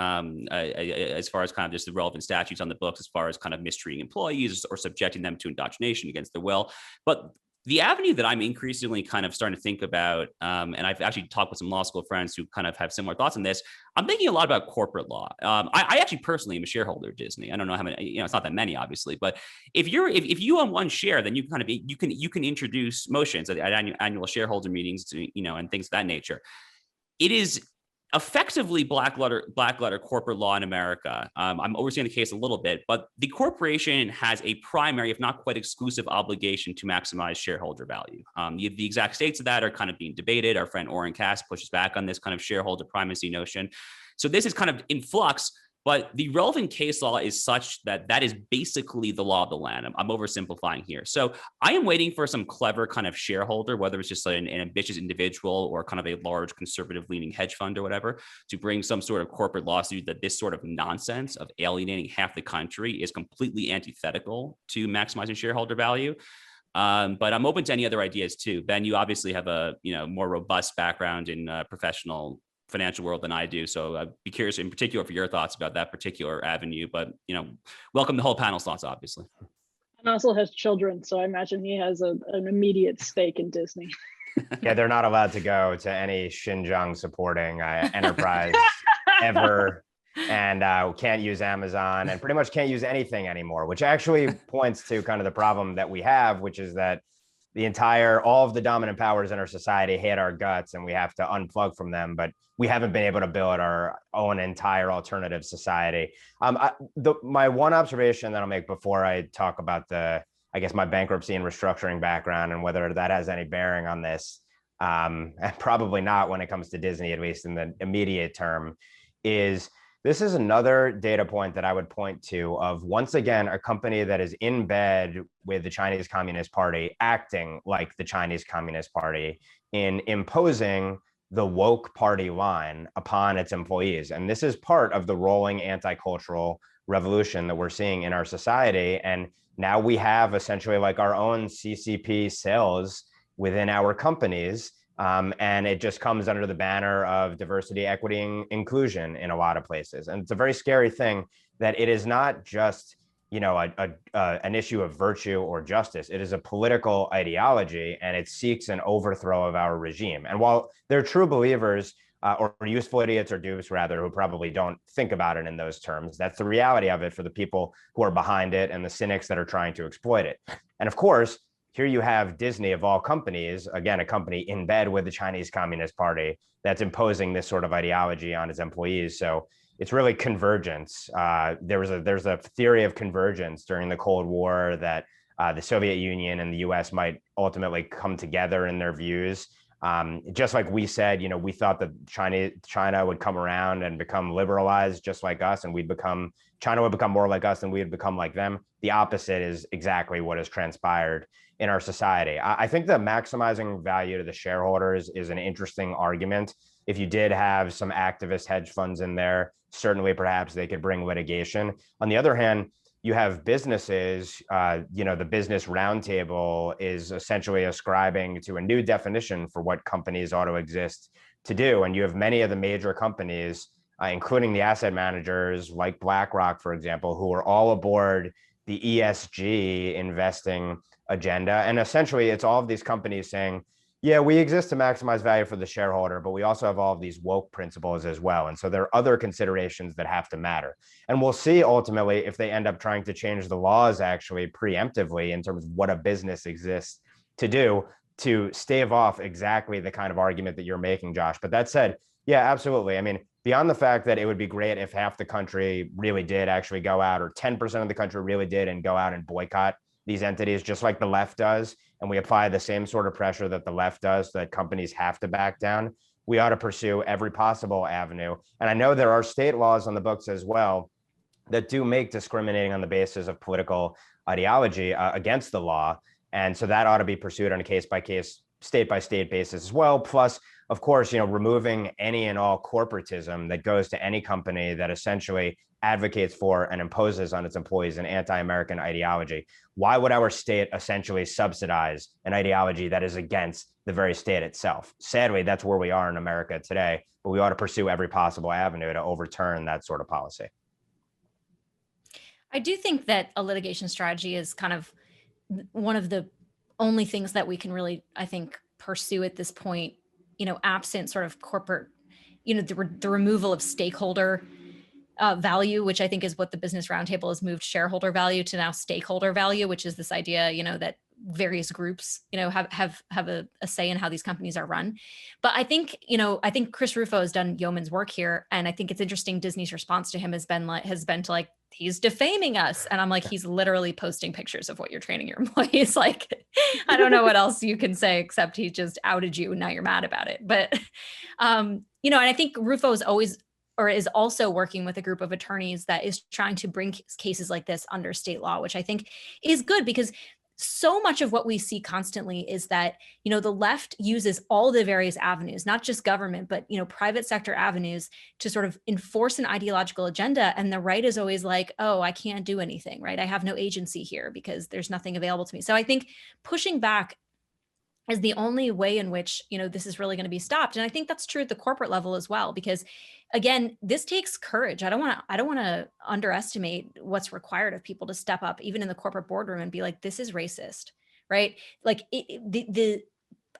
as far as kind of just the relevant statutes on the books, as far as kind of mistreating employees or subjecting them to indoctrination against their will. But the avenue that I'm increasingly kind of starting to think about, and I've actually talked with some law school friends who kind of have similar thoughts on this, I'm thinking a lot about corporate law. I actually personally am a shareholder of Disney. I don't know how many, it's not that many, obviously, but if you own one share, then you can introduce motions at annual shareholder meetings, and things of that nature. It is effectively black letter corporate law in America. I'm overseeing the case a little bit, but the corporation has a primary, if not quite exclusive, obligation to maximize shareholder value. The exact states of that are kind of being debated. Our friend Oren Cass pushes back on this kind of shareholder primacy notion. So this is kind of in flux, but the relevant case law is such that is basically the law of the land. I'm oversimplifying here. So I am waiting for some clever kind of shareholder, whether it's just an ambitious individual or kind of a large conservative leaning hedge fund or whatever, to bring some sort of corporate lawsuit that this sort of nonsense of alienating half the country is completely antithetical to maximizing shareholder value. But I'm open to any other ideas too. Ben, you obviously have a more robust background in professional financial world than I do. So I'd be curious in particular for your thoughts about that particular avenue, but welcome the whole panel's thoughts, obviously. And also has children. So I imagine he has an immediate stake in Disney. Yeah, they're not allowed to go to any Xinjiang supporting enterprise ever, and can't use Amazon and pretty much can't use anything anymore, which actually points to kind of the problem that we have, which is that all of the dominant powers in our society hate our guts and we have to unplug from them, but we haven't been able to build our own entire alternative society. My one observation that I'll make before I talk about my bankruptcy and restructuring background and whether that has any bearing on this, and probably not when it comes to Disney, at least in the immediate term, is this is another data point that I would point to of, once again, a company that is in bed with the Chinese Communist Party, acting like the Chinese Communist Party in imposing the woke party line upon its employees. And this is part of the rolling anti-cultural revolution that we're seeing in our society. And now we have essentially like our own CCP cells within our companies. And it just comes under the banner of diversity, equity, and inclusion in a lot of places. And it's a very scary thing that it is not just an issue of virtue or justice. It is a political ideology, and it seeks an overthrow of our regime. And while they're true believers, or useful idiots or dupes, rather, who probably don't think about it in those terms, that's the reality of it for the people who are behind it and the cynics that are trying to exploit it. And of course, here you have Disney, of all companies, again, a company in bed with the Chinese Communist Party, that's imposing this sort of ideology on its employees. So it's really convergence. There's a theory of convergence during the Cold War that the Soviet Union and the US might ultimately come together in their views. Just like we said, we thought that China would come around and become liberalized just like us, and China would become more like us and we would become like them. The opposite is exactly what has transpired in our society. I think that maximizing value to the shareholders is an interesting argument. If you did have some activist hedge funds in there, certainly perhaps they could bring litigation. On the other hand, you have businesses, the Business Roundtable is essentially ascribing to a new definition for what companies ought to exist to do. And you have many of the major companies, including the asset managers like BlackRock, for example, who are all aboard the ESG investing agenda. And essentially, it's all of these companies saying, yeah, we exist to maximize value for the shareholder, but we also have all of these woke principles as well. And so there are other considerations that have to matter. And we'll see ultimately if they end up trying to change the laws actually preemptively in terms of what a business exists to do to stave off exactly the kind of argument that you're making, Josh. But that said, yeah, absolutely. I mean, beyond the fact that it would be great if half the country really did actually go out, or 10% of the country really did and go out and boycott these entities, just like the left does, and we apply the same sort of pressure that the left does, so that companies have to back down, we ought to pursue every possible avenue. And I know there are state laws on the books as well that do make discriminating on the basis of political ideology against the law. And so that ought to be pursued on a case-by-case, state-by-state basis as well. Plus, of course, removing any and all corporatism that goes to any company that essentially advocates for and imposes on its employees an anti-American ideology. Why would our state essentially subsidize an ideology that is against the very state itself? Sadly, that's where we are in America today, but we ought to pursue every possible avenue to overturn that sort of policy. I do think that a litigation strategy is kind of one of the only things that we can really, I think, pursue at this point, absent sort of corporate, the removal of stakeholder value, which I think is what the Business Roundtable has moved shareholder value to now stakeholder value, which is this idea, that various groups, have a say in how these companies are run. But I think, Chris Rufo has done yeoman's work here. And I think it's interesting. Disney's response to him has been to he's defaming us. And I'm like, he's literally posting pictures of what you're training your employees. Like, I don't know what else you can say, except he just outed you and now you're mad about it. But, and I think Rufo is also working with a group of attorneys that is trying to bring cases like this under state law, which I think is good, because so much of what we see constantly is that, the left uses all the various avenues, not just government, but, private sector avenues to sort of enforce an ideological agenda. And the right is always like, oh, I can't do anything, right? I have no agency here because there's nothing available to me. So I think pushing back is the only way in which, this is really going to be stopped. And I think that's true at the corporate level as well, because again, this takes courage. I don't want to underestimate what's required of people to step up, even in the corporate boardroom, and be like, this is racist, right? Like the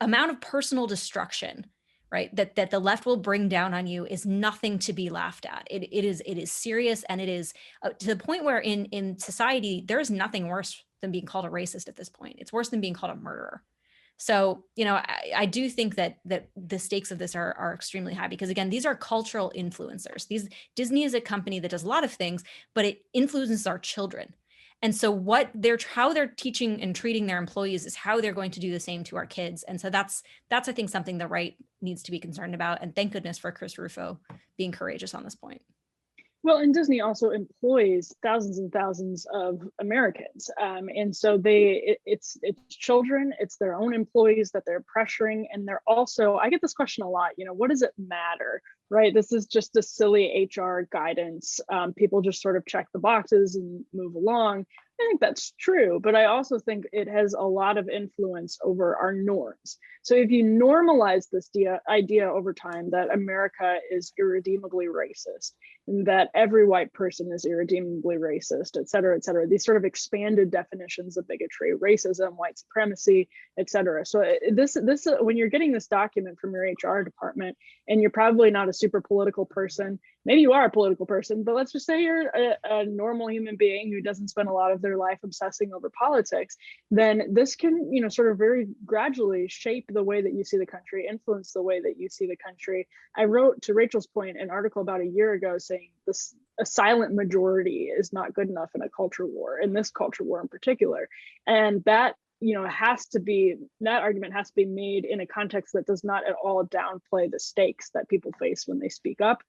amount of personal destruction, right, that the left will bring down on you is nothing to be laughed at. It is serious, and it is to the point where in society there is nothing worse than being called a racist at this point. It's worse than being called a murderer. So, I do think that the stakes of this are extremely high, because again, these are cultural influencers. Disney is a company that does a lot of things, but it influences our children. And so how they're teaching and treating their employees is how they're going to do the same to our kids. And so that's I think something the right needs to be concerned about. And thank goodness for Chris Rufo being courageous on this point. Well, and Disney also employs thousands and thousands of Americans. And so it's children, it's their own employees that they're pressuring. And they're also, I get this question a lot, what does it matter, right? This is just a silly HR guidance. People just sort of check the boxes and move along. I think that's true, but I also think it has a lot of influence over our norms. So if you normalize this idea over time that America is irredeemably racist, that every white person is irredeemably racist, et cetera, et cetera. These sort of expanded definitions of bigotry, racism, white supremacy, et cetera. So this when you're getting this document from your HR department, and you're probably not a super political person, maybe you are a political person, but let's just say you're a normal human being who doesn't spend a lot of their life obsessing over politics, then this can, sort of very gradually shape the way that you see the country, influence the way that you see the country. I wrote, to Rachel's point, an article about a year ago saying a silent majority is not good enough in a culture war, in this culture war in particular. And that, that argument has to be made in a context that does not at all downplay the stakes that people face when they speak up,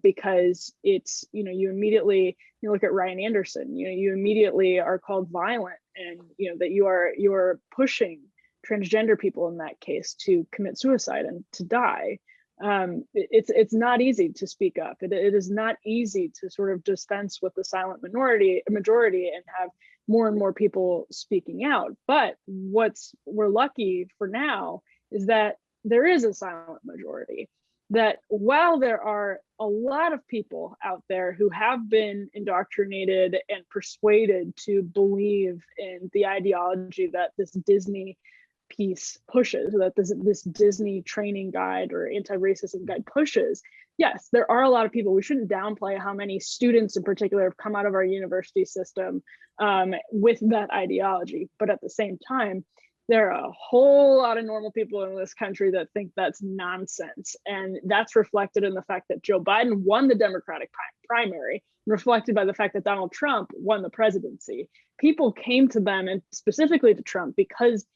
because it's, you immediately, you look at Ryan Anderson, you immediately are called violent, and that you are pushing transgender people in that case to commit suicide and to die. It's not easy to speak up. It is not easy to sort of dispense with the silent majority and have more and more people speaking out. But we're lucky for now is that there is a silent majority, that while there are a lot of people out there who have been indoctrinated and persuaded to believe in the ideology that this Disney piece pushes, that this Disney training guide or anti-racism guide pushes, yes, there are a lot of people. We shouldn't downplay how many students in particular have come out of our university system with that ideology. But at the same time, there are a whole lot of normal people in this country that think that's nonsense. And that's reflected in the fact that Joe Biden won the Democratic primary, reflected by the fact that Donald Trump won the presidency. People came to them, and specifically to Trump, because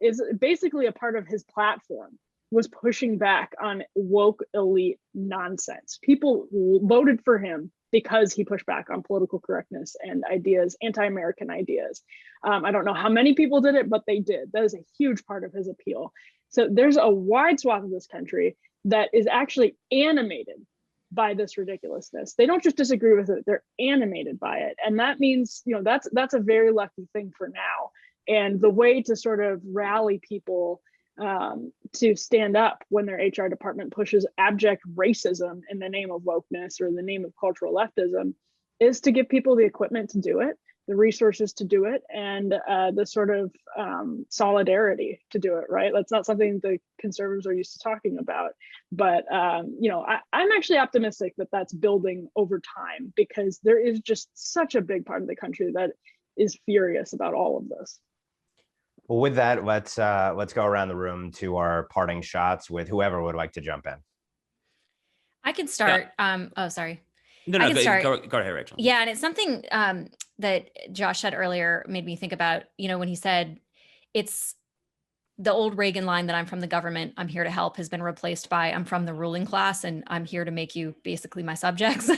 is basically a part of his platform was pushing back on woke elite nonsense. People voted for him because he pushed back on political correctness and ideas, anti-American ideas. I don't know how many people did it, but they did. That is a huge part of his appeal. So there's a wide swath of this country that is actually animated by this ridiculousness. They don't just disagree with it, they're animated by it. And that means, that's a very lucky thing for now. And the way to sort of rally people to stand up when their HR department pushes abject racism in the name of wokeness or in the name of cultural leftism is to give people the equipment to do it, the resources to do it, and the sort of solidarity to do it, right? That's not something the conservatives are used to talking about. But, I'm actually optimistic that that's building over time, because there is just such a big part of the country that is furious about all of this. Well, with that, let's go around the room to our parting shots with whoever would like to jump in. I can start. Yeah. Oh, sorry. No, I can start. Go ahead, Rachel. Yeah, and it's something that Josh said earlier made me think about, when he said it's the old Reagan line that I'm from the government, I'm here to help, has been replaced by I'm from the ruling class and I'm here to make you basically my subjects.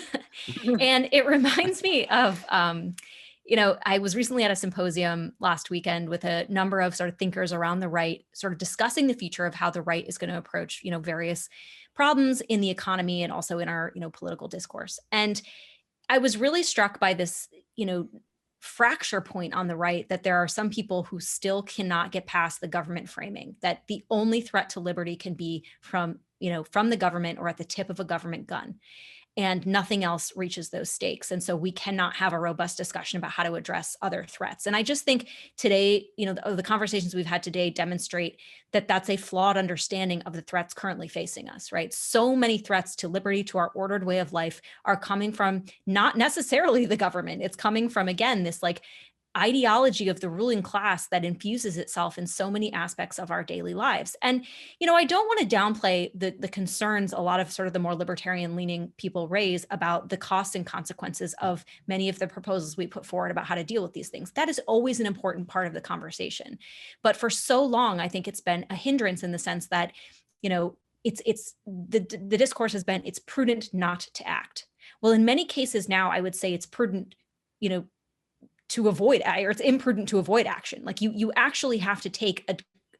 And it reminds me of I was recently at a symposium last weekend with a number of sort of thinkers around the right, sort of discussing the future of how the right is going to approach, various problems in the economy and also in our, political discourse. And I was really struck by this, fracture point on the right, that there are some people who still cannot get past the government framing, that the only threat to liberty can be from the government or at the tip of a government gun. And nothing else reaches those stakes. And so we cannot have a robust discussion about how to address other threats. And I just think today, the conversations we've had today demonstrate that that's a flawed understanding of the threats currently facing us, right? So many threats to liberty, to our ordered way of life, are coming from not necessarily the government. It's coming from, again, this ideology of the ruling class that infuses itself in so many aspects of our daily lives. And, I don't want to downplay the concerns a lot of sort of the more libertarian leaning people raise about the costs and consequences of many of the proposals we put forward about how to deal with these things. That is always an important part of the conversation. But for so long, I think it's been a hindrance in the sense that, the discourse has been, it's prudent not to act. Well, in many cases now, I would say it's prudent, to avoid, or it's imprudent to avoid action. Like you actually have to take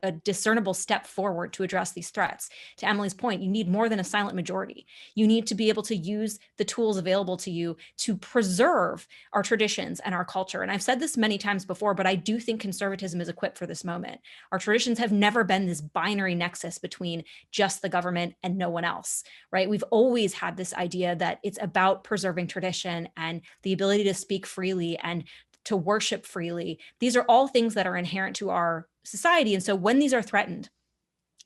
a discernible step forward to address these threats. To Emily's point, you need more than a silent majority. You need to be able to use the tools available to you to preserve our traditions and our culture. And I've said this many times before, but I do think conservatism is equipped for this moment. Our traditions have never been this binary nexus between just the government and no one else, right? We've always had this idea that it's about preserving tradition and the ability to speak freely and to worship freely. These are all things that are inherent to our society. And so when these are threatened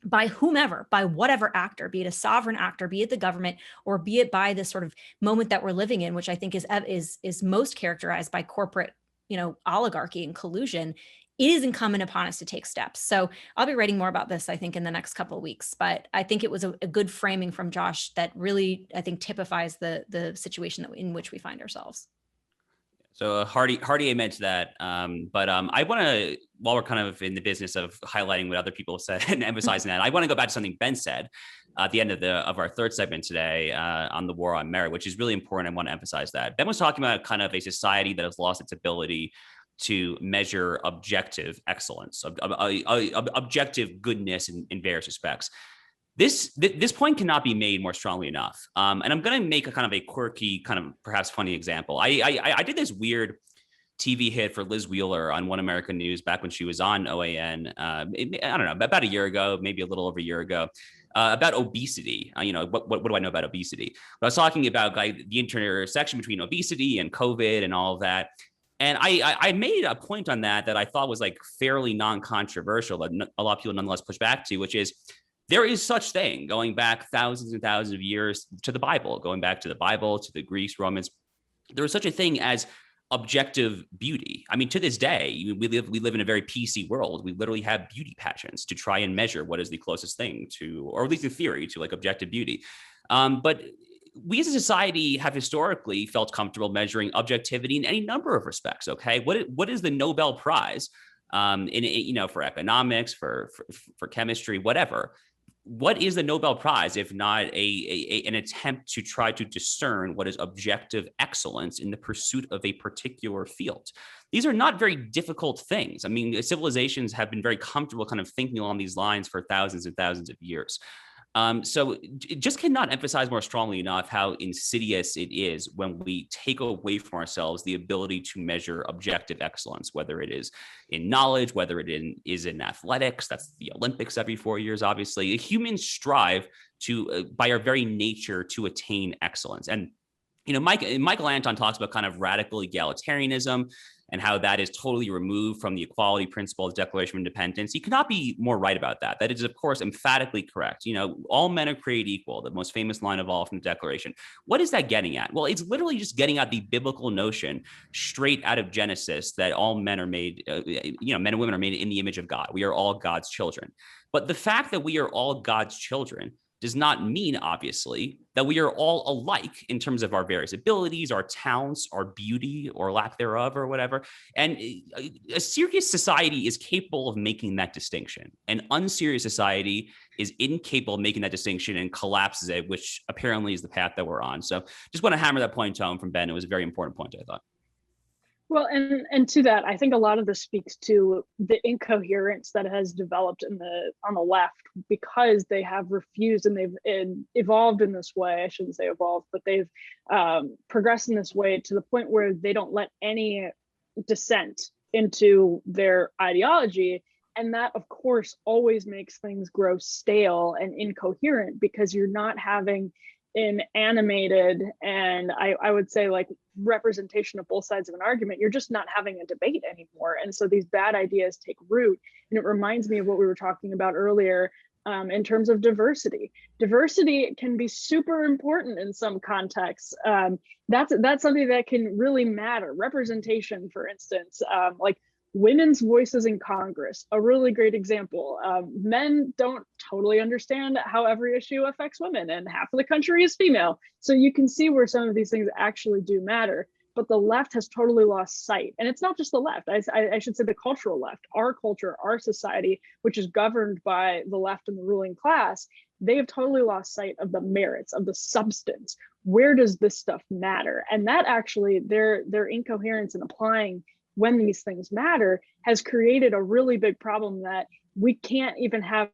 by whomever, by whatever actor, be it a sovereign actor, be it the government, or be it by this sort of moment that we're living in, which I think is most characterized by corporate, oligarchy and collusion, it is incumbent upon us to take steps. So I'll be writing more about this, I think, in the next couple of weeks. But I think it was a good framing from Josh that really, I think, typifies the situation in which we find ourselves. So hearty amen to that. But I want to, while we're kind of in the business of highlighting what other people have said and emphasizing that, I want to go back to something Ben said at the end of our third segment today on the war on merit, which is really important. I want to emphasize that. Ben was talking about kind of a society that has lost its ability to measure objective excellence, objective goodness in various respects. This point cannot be made more strongly enough. And I'm going to make a kind of a quirky, kind of perhaps funny example. I did this weird TV hit for Liz Wheeler on One American News back when she was on OAN. I don't know, about a year ago, maybe a little over a year ago, about obesity. What do I know about obesity? But I was talking about like the intersection between obesity and COVID and all of that. And I made a point on that I thought was like fairly non-controversial, that a lot of people nonetheless push back to, which is, there is such thing going back thousands and thousands of years to the Bible, going back to the Bible, to the Greeks, Romans. There is such a thing as objective beauty. I mean, to this day, we live in a very PC world. We literally have beauty pageants to try and measure what is the closest thing to, or at least in theory, to like objective beauty. But we as a society have historically felt comfortable measuring objectivity in any number of respects. Okay, what is the Nobel Prize for economics, for chemistry, whatever? What is the Nobel Prize if not an attempt to try to discern what is objective excellence in the pursuit of a particular field? These are not very difficult things. I mean, civilizations have been very comfortable kind of thinking along these lines for thousands and thousands of years. So it just cannot emphasize more strongly enough how insidious it is when we take away from ourselves the ability to measure objective excellence, whether it is in knowledge, whether it is in athletics. That's the Olympics every 4 years, obviously. Humans strive to, by our very nature, to attain excellence. And Michael Anton talks about kind of radical egalitarianism and how that is totally removed from the equality principle of the Declaration of Independence. He cannot be more right about that. That is, of course, emphatically correct. All men are created equal, the most famous line of all from the Declaration. What is that getting at? Well, it's literally just getting at the biblical notion straight out of Genesis that all men are made, men and women are made in the image of God. We are all God's children. But the fact that we are all God's children does not mean, obviously, that we are all alike in terms of our various abilities, our talents, our beauty, or lack thereof, or whatever. And a serious society is capable of making that distinction. An unserious society is incapable of making that distinction and collapses it, which apparently is the path that we're on. So just want to hammer that point home from Ben. It was a very important point, I thought. Well, and to that, I think a lot of this speaks to the incoherence that has developed on the left, because they have refused, and they've evolved in this way. I shouldn't say evolved, but they've progressed in this way to the point where they don't let any dissent into their ideology. And that, of course, always makes things grow stale and incoherent, because you're not having an animated and I would say like representation of both sides of an argument. You're just not having a debate anymore. And so these bad ideas take root. And it reminds me of what we were talking about earlier in terms of diversity. Diversity can be super important in some contexts. That's something that can really matter. Representation, for instance, like women's voices in Congress, a really great example. Men don't totally understand how every issue affects women, and half of the country is female. So you can see where some of these things actually do matter, but the left has totally lost sight. And it's not just the left, I should say the cultural left, our culture, our society, which is governed by the left and the ruling class. They have totally lost sight of the merits, of the substance. Where does this stuff matter? And that actually, their incoherence in applying when these things matter has created a really big problem that we can't even have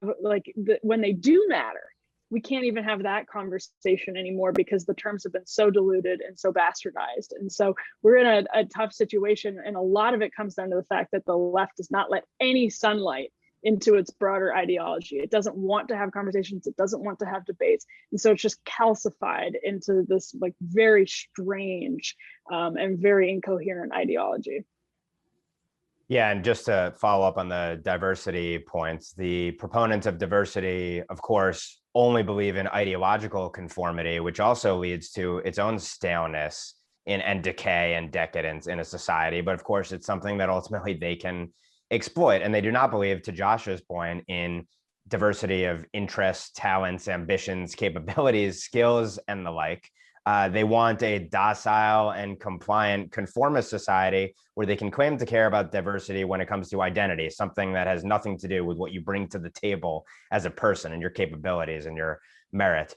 when they do matter, we can't even have that conversation anymore because the terms have been so diluted and so bastardized. And so we're in a tough situation. And a lot of it comes down to the fact that the left does not let any sunlight into its broader ideology. It doesn't want to have conversations. It doesn't want to have debates. And so it's just calcified into this like very strange and very incoherent ideology. Yeah, and just to follow up on the diversity points, the proponents of diversity, of course, only believe in ideological conformity, which also leads to its own staleness and decay and decadence in a society. But of course, it's something that ultimately they can exploit. And they do not believe, to Josh's point, in diversity of interests, talents, ambitions, capabilities, skills, and the like. They want a docile and compliant conformist society where they can claim to care about diversity when it comes to identity, something that has nothing to do with what you bring to the table as a person and your capabilities and your merit.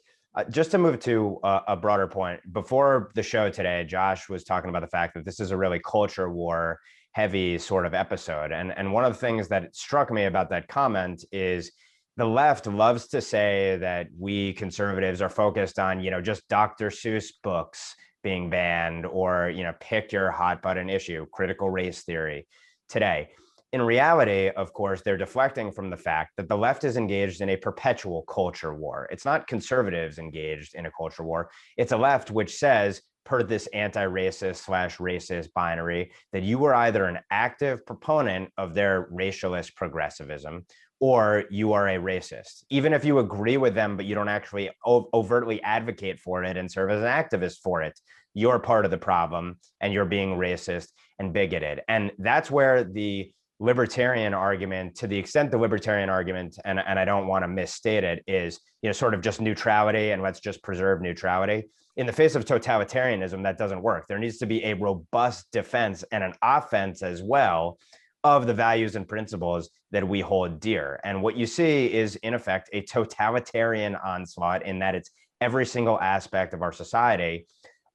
Just to move to a broader point, before the show today, Josh was talking about the fact that this is a really culture war heavy sort of episode. And one of the things that struck me about that comment is the left loves to say that we conservatives are focused on, just Dr. Seuss books being banned or, pick your hot button issue, critical race theory today. In reality, of course, they're deflecting from the fact that the left is engaged in a perpetual culture war. It's not conservatives engaged in a culture war. It's a left which says, per this anti-racist / racist binary, that you are either an active proponent of their racialist progressivism or you are a racist. Even if you agree with them, but you don't actually overtly advocate for it and serve as an activist for it, you're part of the problem and you're being racist and bigoted. And that's where the libertarian argument, to the extent the libertarian argument, and I don't want to misstate it, is sort of just neutrality and let's just preserve neutrality. In the face of totalitarianism, that doesn't work. There needs to be a robust defense and an offense as well of the values and principles that we hold dear. And what you see is, in effect, a totalitarian onslaught in that it's every single aspect of our society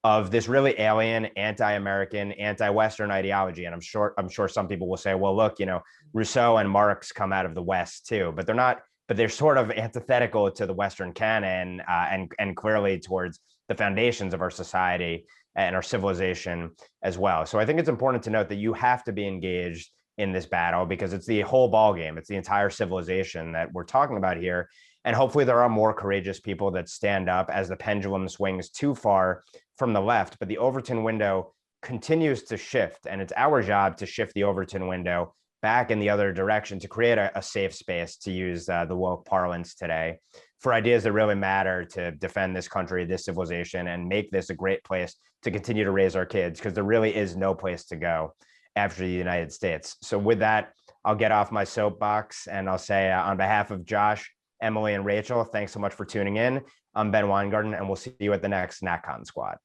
of this really alien, anti-American, anti-Western ideology. And I'm sure some people will say, well, look, Rousseau and Marx come out of the West too, but they're not, but they're sort of antithetical to the Western canon and clearly towards the foundations of our society and our civilization as well. So I think it's important to note that you have to be engaged in this battle because it's the whole ballgame. It's the entire civilization that we're talking about here. And hopefully there are more courageous people that stand up as the pendulum swings too far from the left. But the Overton window continues to shift. And it's our job to shift the Overton window back in the other direction to create a safe space, to use the woke parlance today, for ideas that really matter to defend this country, this civilization, and make this a great place to continue to raise our kids, because there really is no place to go after the United States. So with that, I'll get off my soapbox and I'll say on behalf of Josh, Emily, and Rachel, thanks so much for tuning in. I'm Ben Weingarten, and we'll see you at the next NatCon Squad.